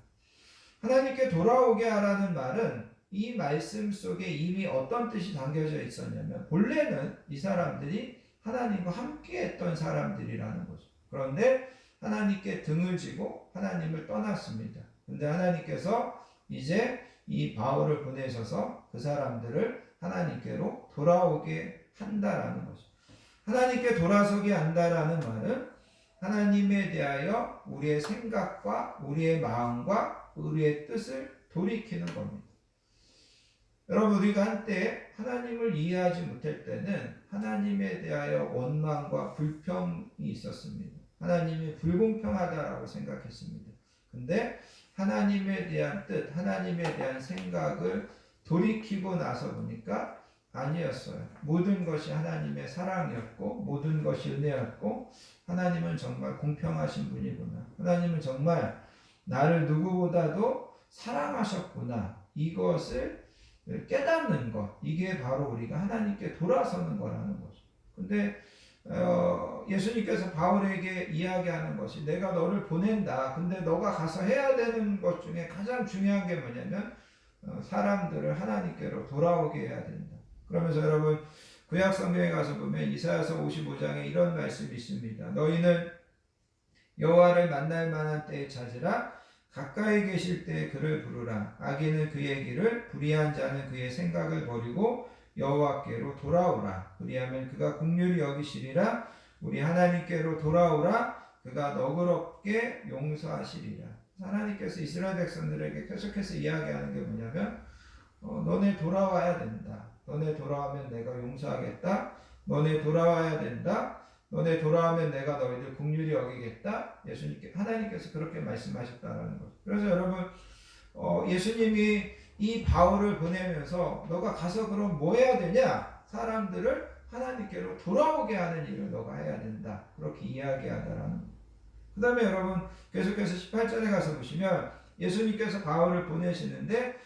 하나님께 돌아오게 하라는 말은 이 말씀 속에 이미 어떤 뜻이 담겨져 있었냐면 본래는 이 사람들이 하나님과 함께 했던 사람들이라는 거죠. 그런데 하나님께 등을 지고 하나님을 떠났습니다. 그런데 하나님께서 이제 이 바울을 보내셔서 그 사람들을 하나님께로 돌아오게 한다라는 거죠. 하나님께 돌아서게 한다라는 말은 하나님에 대하여 우리의 생각과 우리의 마음과 우리의 뜻을 돌이키는 겁니다. 여러분, 우리가 한때 하나님을 이해하지 못할 때는 하나님에 대하여 원망과 불평이 있었습니다. 하나님이 불공평하다라고 생각했습니다. 근데 하나님에 대한 뜻, 하나님에 대한 생각을 돌이키고 나서 보니까 아니었어요. 모든 것이 하나님의 사랑이었고 모든 것이 은혜였고 하나님은 정말 공평하신 분이구나. 하나님은 정말 나를 누구보다도 사랑하셨구나. 이것을 깨닫는 것, 이게 바로 우리가 하나님께 돌아서는 거라는 거죠. 근데 예수님께서 바울에게 이야기하는 것이 내가 너를 보낸다. 근데 너가 가서 해야 되는 것 중에 가장 중요한 게 뭐냐면 사람들을 하나님께로 돌아오게 해야 된다. 그러면서 여러분 구약 성경에 가서 보면 이사야서 55장에 이런 말씀이 있습니다. 너희는 여호와를 만날 만한 때에 찾으라. 가까이 계실 때에 그를 부르라. 악인은 그의 길을, 불의한 자는 그의 생각을 버리고 여호와께로 돌아오라. 그리하면 그가 긍휼히 여기시리라. 우리 하나님께로 돌아오라. 그가 너그럽게 용서하시리라. 하나님께서 이스라엘 백성들에게 계속해서 이야기하는 게 뭐냐면 너네 돌아와야 된다. 너네 돌아오면 내가 용서하겠다. 너네 돌아와야 된다. 너네 돌아오면 내가 너희들 긍휼히 여기겠다. 하나님께서 그렇게 말씀하셨다는 거죠. 그래서 여러분 예수님이 이 바울을 보내면서 너가 가서 그럼 뭐 해야 되냐? 사람들을 하나님께로 돌아오게 하는 일을 너가 해야 된다. 그렇게 이야기하다라는 거예요. 그 다음에 여러분 계속해서 18절에 가서 보시면 예수님께서 바울을 보내시는데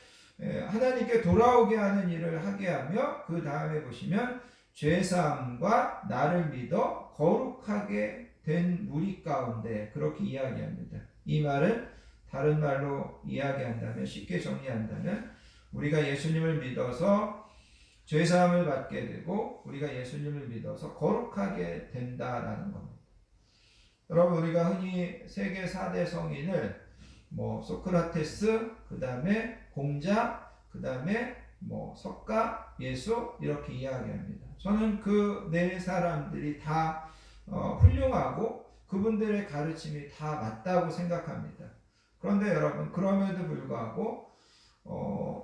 하나님께 돌아오게 하는 일을 하게 하며 그 다음에 보시면 죄사함과 나를 믿어 거룩하게 된 무리 가운데 그렇게 이야기합니다. 이 말은 다른 말로 이야기한다면 쉽게 정리한다면 우리가 예수님을 믿어서 죄사함을 받게 되고 우리가 예수님을 믿어서 거룩하게 된다라는 겁니다. 여러분 우리가 흔히 세계 4대 성인을 소크라테스, 그 다음에 공자, 그 다음에 석가, 예수 이렇게 이야기합니다. 저는 그 네 사람들이 다 훌륭하고 그분들의 가르침이 다 맞다고 생각합니다. 그런데 여러분, 그럼에도 불구하고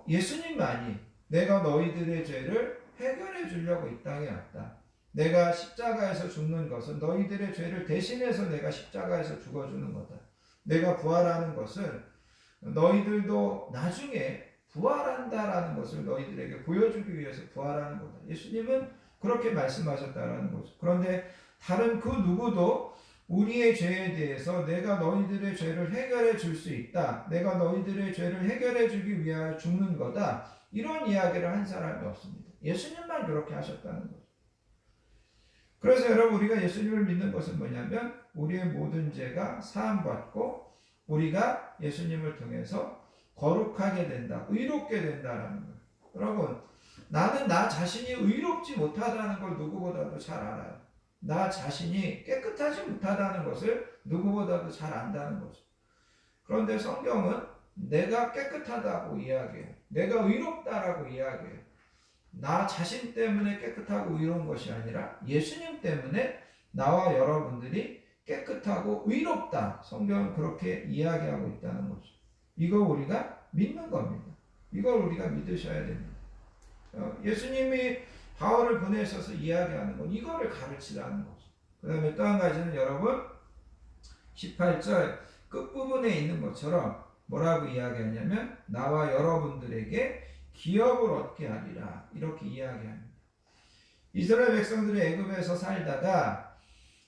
예수님만이 내가 너희들의 죄를 해결해 주려고 이 땅에 왔다. 내가 십자가에서 죽는 것은 너희들의 죄를 대신해서 내가 십자가에서 죽어주는 거다. 내가 부활하는 것은 너희들도 나중에 부활한다라는 것을 너희들에게 보여주기 위해서 부활하는 거다. 예수님은 그렇게 말씀하셨다라는 거죠. 그런데 다른 그 누구도 우리의 죄에 대해서 내가 너희들의 죄를 해결해 줄 수 있다. 내가 너희들의 죄를 해결해 주기 위하여 죽는 거다. 이런 이야기를 한 사람이 없습니다. 예수님만 그렇게 하셨다는 거죠. 그래서 여러분, 우리가 예수님을 믿는 것은 뭐냐면 우리의 모든 죄가 사함받고 우리가 예수님을 통해서 거룩하게 된다, 의롭게 된다라는 거예요. 여러분, 나는 나 자신이 의롭지 못하다는 걸 누구보다도 잘 알아요. 나 자신이 깨끗하지 못하다는 것을 누구보다도 잘 안다는 거죠. 그런데 성경은 내가 깨끗하다고 이야기해요. 내가 의롭다라고 이야기해요. 나 자신 때문에 깨끗하고 의로운 것이 아니라 예수님 때문에 나와 여러분들이 깨끗하고 의롭다. 성경은 그렇게 이야기하고 있다는 거죠. 이거 우리가 믿는 겁니다. 이걸 우리가 믿으셔야 됩니다. 예수님이 바울을 보내셔서 이야기하는 건 이거를 가르치라는 거죠. 그 다음에 또 한 가지는 여러분 18절 끝부분에 있는 것처럼 뭐라고 이야기하냐면 나와 여러분들에게 기업을 얻게 하리라 이렇게 이야기합니다. 이스라엘 백성들이 애굽에서 살다가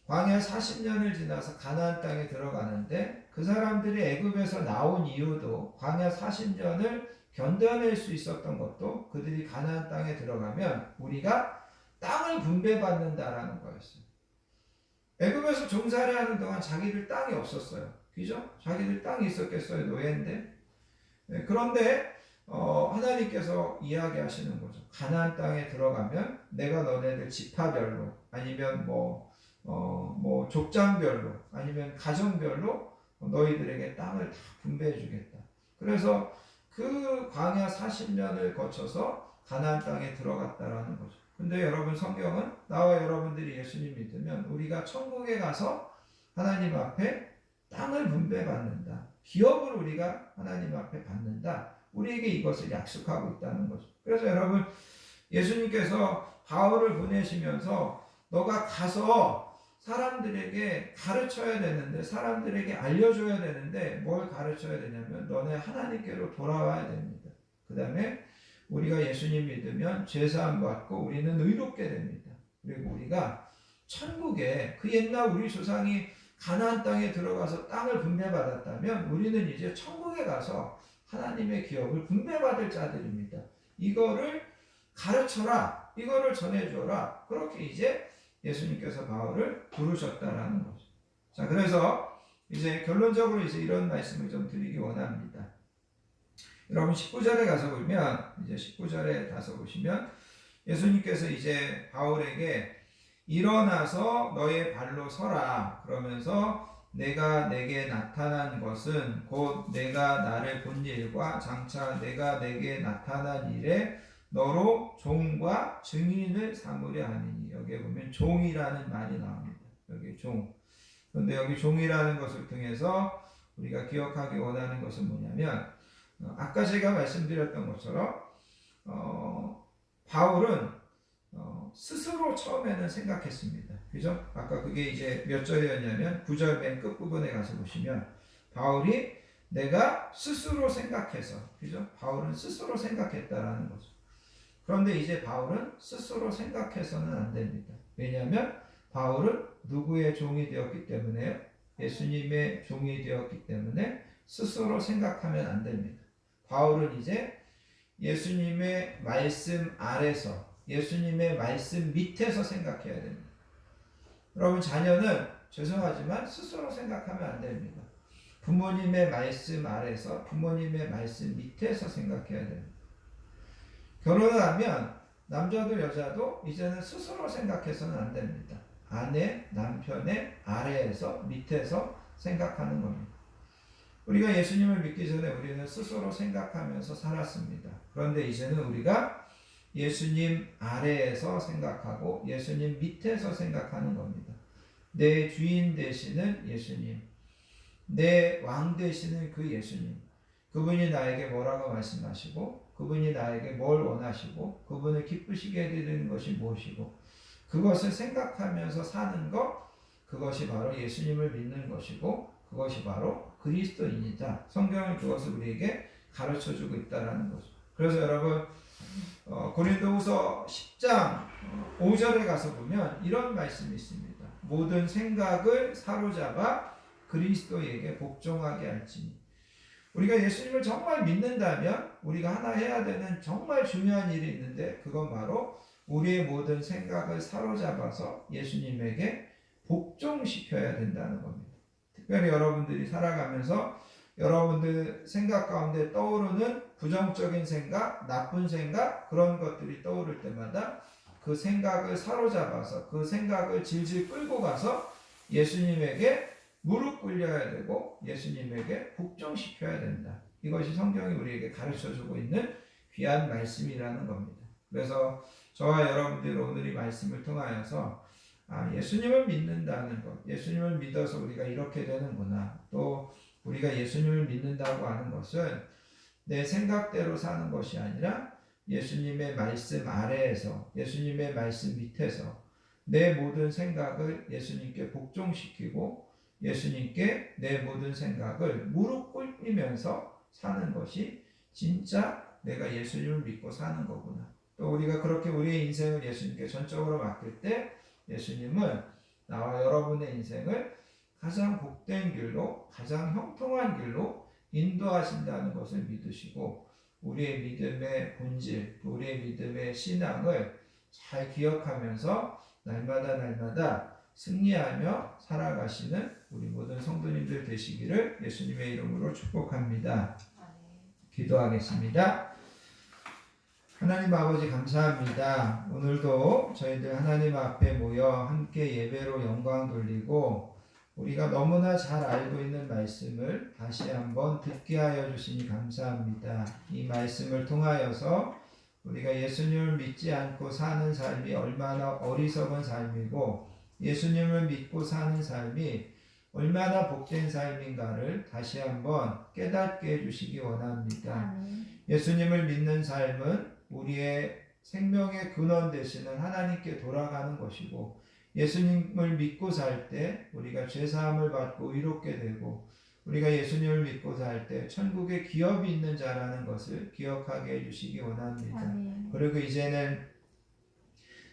광야 40년을 지나서 가나안 땅에 들어가는데 그 사람들이 애굽에서 나온 이유도 광야 40년을 견뎌낼 수 있었던 것도 그들이 가나안 땅에 들어가면 우리가 땅을 분배받는다라는 거였어요. 애굽에서 종살이하는 동안 자기들 땅이 없었어요. 그죠? 자기들 땅이 있었겠어요? 노예인데. 네, 그런데 하나님께서 이야기하시는 거죠. 가나안 땅에 들어가면 내가 너네들 지파별로 아니면 뭐 족장별로 아니면 가정별로 너희들에게 땅을 다 분배해 주겠다. 그래서 그 광야 40년을 거쳐서 가나안 땅에 들어갔다라는 거죠. 근데 여러분, 성경은 나와 여러분들이 예수님 믿으면 우리가 천국에 가서 하나님 앞에 땅을 분배받는다. 기업을 우리가 하나님 앞에 받는다. 우리에게 이것을 약속하고 있다는 거죠. 그래서 여러분, 예수님께서 바울을 보내시면서 너가 가서 사람들에게 가르쳐야 되는데, 사람들에게 알려줘야 되는데 뭘 가르쳐야 되냐면 너네 하나님께로 돌아와야 됩니다. 그 다음에 우리가 예수님 믿으면 죄사함 받고 우리는 의롭게 됩니다. 그리고 우리가 천국에 그 옛날 우리 조상이 가나안 땅에 들어가서 땅을 분배받았다면 우리는 이제 천국에 가서 하나님의 기업을 분배받을 자들입니다. 이거를 가르쳐라. 이거를 전해줘라. 그렇게 이제 예수님께서 바울을 부르셨다라는 거죠. 자, 그래서 이제 결론적으로 이제 이런 말씀을 좀 드리기 원합니다. 여러분 19절에 가서 보면 이제 19절에 가서 보시면 예수님께서 이제 바울에게 일어나서 너의 발로 서라 그러면서 내가 내게 나타난 것은 곧 내가 나를 본 일과 장차 내가 내게 나타난 일에 너로 종과 증인을 삼으려 하니니. 여기에 보면 종이라는 말이 나옵니다. 여기 종. 그런데 여기 종이라는 것을 통해서 우리가 기억하기 원하는 것은 뭐냐면 아까 제가 말씀드렸던 것처럼 바울은 스스로 처음에는 생각했습니다. 그죠? 아까 그게 이제 몇 절이었냐면 9절 맨 끝부분에 가서 보시면 바울이 내가 스스로 생각해서, 그죠? 바울은 스스로 생각했다라는 거죠. 그런데 이제 바울은 스스로 생각해서는 안 됩니다. 왜냐하면 바울은 누구의 종이 되었기 때문에요? 예수님의 종이 되었기 때문에 스스로 생각하면 안 됩니다. 바울은 이제 예수님의 말씀 아래서, 예수님의 말씀 밑에서 생각해야 됩니다. 여러분, 자녀는 죄송하지만 스스로 생각하면 안 됩니다. 부모님의 말씀 아래서, 부모님의 말씀 밑에서 생각해야 됩니다. 결혼을 하면 남자도 여자도 이제는 스스로 생각해서는 안 됩니다. 아내, 남편의 아래에서, 밑에서 생각하는 겁니다. 우리가 예수님을 믿기 전에 우리는 스스로 생각하면서 살았습니다. 그런데 이제는 우리가 예수님 아래에서 생각하고 예수님 밑에서 생각하는 겁니다. 내 주인 되시는 예수님, 내 왕 되시는 그 예수님, 그분이 나에게 뭐라고 말씀하시고 그분이 나에게 뭘 원하시고 그분을 기쁘시게 해드리는 것이 무엇이고 그것을 생각하면서 사는 것, 그것이 바로 예수님을 믿는 것이고 그것이 바로 그리스도인이다. 성경은 그것을 우리에게 가르쳐주고 있다는 거죠. 그래서 여러분 고린도후서 10장 5절에 가서 보면 이런 말씀이 있습니다. 모든 생각을 사로잡아 그리스도에게 복종하게 할지니. 우리가 예수님을 정말 믿는다면 우리가 하나 해야 되는 정말 중요한 일이 있는데 그건 바로 우리의 모든 생각을 사로잡아서 예수님에게 복종시켜야 된다는 겁니다. 특별히 여러분들이 살아가면서 여러분들 생각 가운데 떠오르는 부정적인 생각, 나쁜 생각, 그런 것들이 떠오를 때마다 그 생각을 사로잡아서 그 생각을 질질 끌고 가서 예수님에게 무릎 꿇려야 되고 예수님에게 복종시켜야 된다. 이것이 성경이 우리에게 가르쳐주고 있는 귀한 말씀이라는 겁니다. 그래서 저와 여러분들 오늘 이 말씀을 통하여서 예수님을 믿는다는 것, 예수님을 믿어서 우리가 이렇게 되는구나. 또 우리가 예수님을 믿는다고 하는 것은 내 생각대로 사는 것이 아니라 예수님의 말씀 아래에서, 예수님의 말씀 밑에서 내 모든 생각을 예수님께 복종시키고 예수님께 내 모든 생각을 무릎 꿇이면서 사는 것이 진짜 내가 예수님을 믿고 사는 거구나. 또 우리가 그렇게 우리의 인생을 예수님께 전적으로 맡길 때 예수님은 나와 여러분의 인생을 가장 복된 길로, 가장 형통한 길로 인도하신다는 것을 믿으시고 우리의 믿음의 본질, 우리의 믿음의 신앙을 잘 기억하면서 날마다 승리하며 살아가시는 우리 모든 성도님들 되시기를 예수님의 이름으로 축복합니다. 기도하겠습니다. 하나님 아버지 감사합니다. 오늘도 저희들 하나님 앞에 모여 함께 예배로 영광 돌리고 우리가 너무나 잘 알고 있는 말씀을 다시 한번 듣게 하여 주시니 감사합니다. 이 말씀을 통하여서 우리가 예수님을 믿지 않고 사는 삶이 얼마나 어리석은 삶이고 예수님을 믿고 사는 삶이 얼마나 복된 삶인가를 다시 한번 깨닫게 해주시기 원합니다. 예수님을 믿는 삶은 우리의 생명의 근원 되시는 하나님께 돌아가는 것이고 예수님을 믿고 살 때 우리가 죄사함을 받고 의롭게 되고 우리가 예수님을 믿고 살 때 천국에 기업이 있는 자라는 것을 기억하게 해주시기 원합니다. 그리고 이제는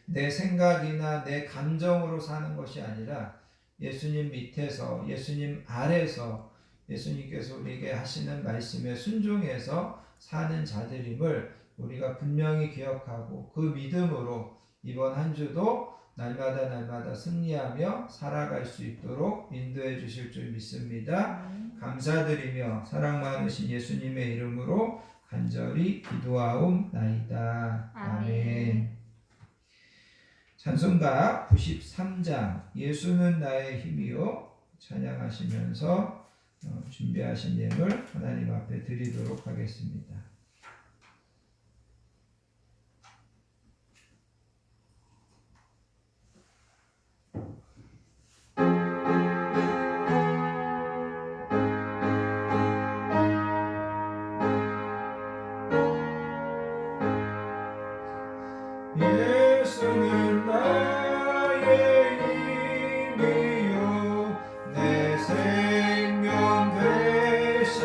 내 생각이나 내 감정으로 사는 것이 아니라 예수님 밑에서 예수님 아래서 예수님께서 우리에게 하시는 말씀에 순종해서 사는 자들임을 우리가 분명히 기억하고 그 믿음으로 이번 한 주도 날마다 승리하며 살아갈 수 있도록 인도해 주실 줄 믿습니다. 감사드리며 사랑 많으신 예수님의 이름으로 간절히 기도하옵나이다. 아멘. 찬송가 93장 예수는 나의 힘이요 찬양하시면서 준비하신 예물 하나님 앞에 드리도록 하겠습니다. 예수는 나의 힘이요 내 생명 되시니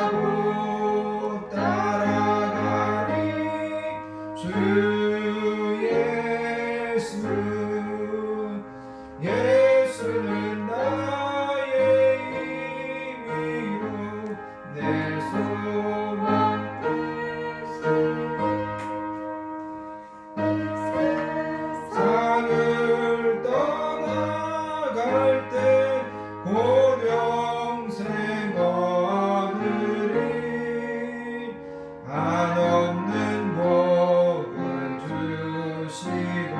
의지하고 따라가리 주 예수 예수는 나의 힘이요 내 소망 세상을 떠나갈 때 고령생 얻으리 한없는 복을 주시고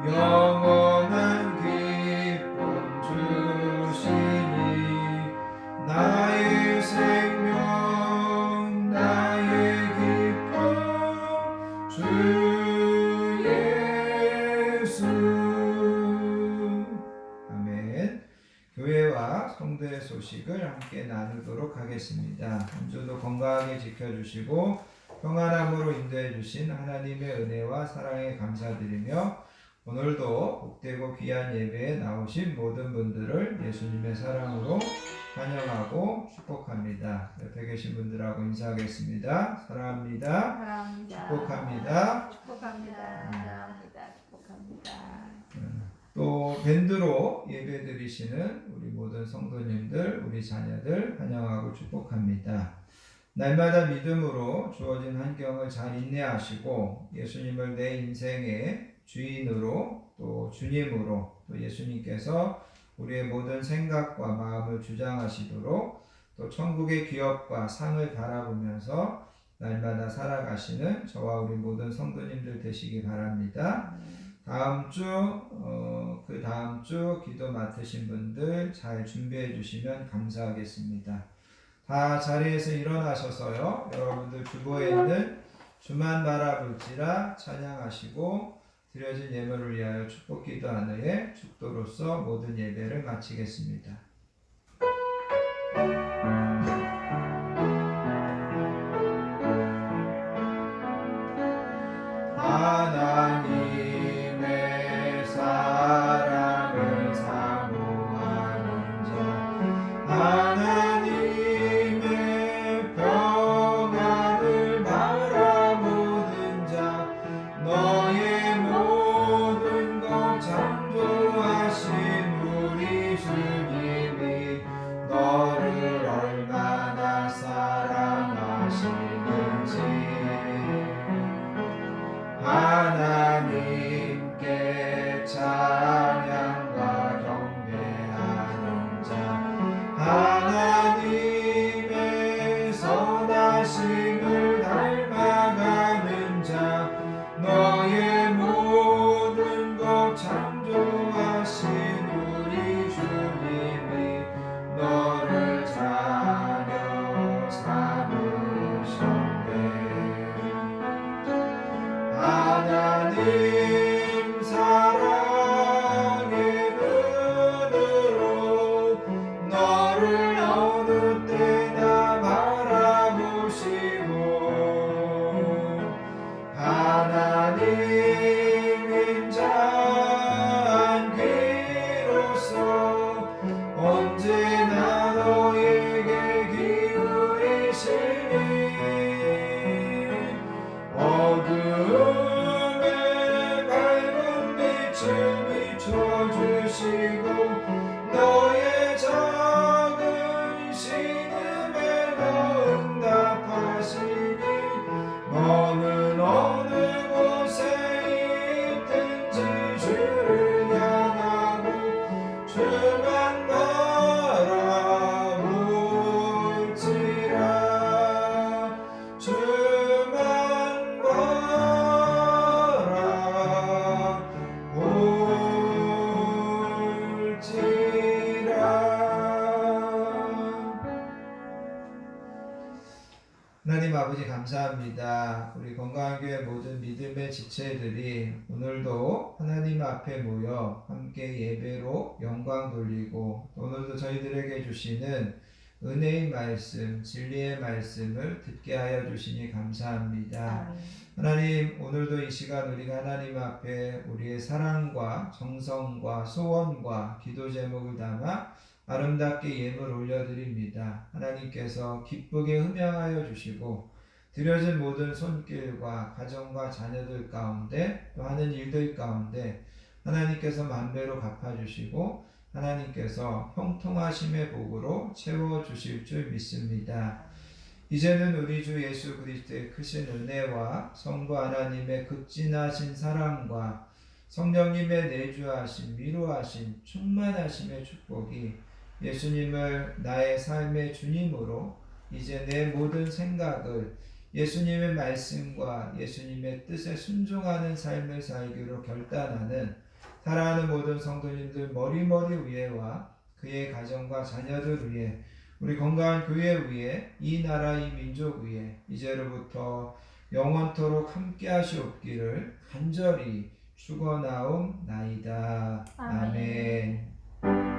영원한 기쁨 주시니 나의 생명 나의 기쁨 주 예수 아멘. 교회와 성도의 소식을 함께 나누도록 하겠습니다. 한 주도 건강하게 지켜주시고 평안함으로 인도해 주신 하나님의 은혜와 사랑에 감사드리며 오늘도 복되고 귀한 예배에 나오신 모든 분들을 예수님의 사랑으로 환영하고 축복합니다. 옆에 계신 분들하고 인사하겠습니다. 사랑합니다. 사랑합니다. 축복합니다. 축복합니다. 사랑합니다. 축복합니다. 또 밴드로 예배드리시는 우리 모든 성도님들, 우리 자녀들 환영하고 축복합니다. 날마다 믿음으로 주어진 환경을 잘 인내하시고 예수님을 내 인생의 주인으로 또 주님으로 또 예수님께서 우리의 모든 생각과 마음을 주장하시도록 또 천국의 기업과 상을 바라보면서 날마다 살아가시는 저와 우리 모든 성도님들 되시기 바랍니다. 다음 주, 그 다음 주 기도 맡으신 분들 잘 준비해 주시면 감사하겠습니다. 다 자리에서 일어나셔서요. 여러분들 주보에 있는 주만 바라볼지라 찬양하시고 드려진 예물을 위하여 축복 기도하는 후에 축도로서 모든 예배를 마치겠습니다. 하나님의 사랑을 사모하는 자 하나님의 평안을 바라보는 자 너의 모든 것 창조하신 우리 주님이 너를 얼마나 사랑하시는지 하나님께 찬양과 경배하는 자 하나님의 선하심을 닮아가는 자 너의 모든 것 창조하신 우리 주님이 너를 자녀 삼으셨네. 하나님 사랑의 눈으로 너를 어느 때나 바라보시고 하나님 인자한 귀로서 언제나 너에게 기울이시니 어둠에 밝은 빛을 비춰주시고 너의 작은 신음에도 응답하시니 너는 어느 곳에 있든지 주를 향하고 주만 바라볼지라 주만 하나님 아버지 감사합니다. 우리 건강교회 모든 믿음의 지체들이 오늘도 하나님 앞에 모여 함께 예배로 영광 돌리고 오늘도 저희들에게 주시는 은혜의 말씀, 진리의 말씀을 듣게 하여 주시니 감사합니다. 아멘. 하나님, 오늘도 이 시간 우리가 하나님 앞에 우리의 사랑과 정성과 소원과 기도 제목을 담아 아름답게 예물 올려드립니다. 하나님께서 기쁘게 흠양하여 주시고 드려진 모든 손길과 가정과 자녀들 가운데 또 하는 일들 가운데 하나님께서 만배로 갚아주시고 하나님께서 형통하심의 복으로 채워주실 줄 믿습니다. 이제는 우리 주 예수 그리스도의 크신 은혜와 성부 하나님의 극진하신 사랑과 성령님의 내주하심, 위로하심, 충만하심의 축복이 예수님을 나의 삶의 주님으로 이제 내 모든 생각을 예수님의 말씀과 예수님의 뜻에 순종하는 삶을 살기로 결단하는 사랑하는 모든 성도님들 머리머리 위에와 그의 가정과 자녀들 위에 우리 건강한 교회 위에 이 나라 이 민족 위에 이제로부터 영원토록 함께 하시옵기를 간절히 축원하옵나이다. 아멘. 아멘.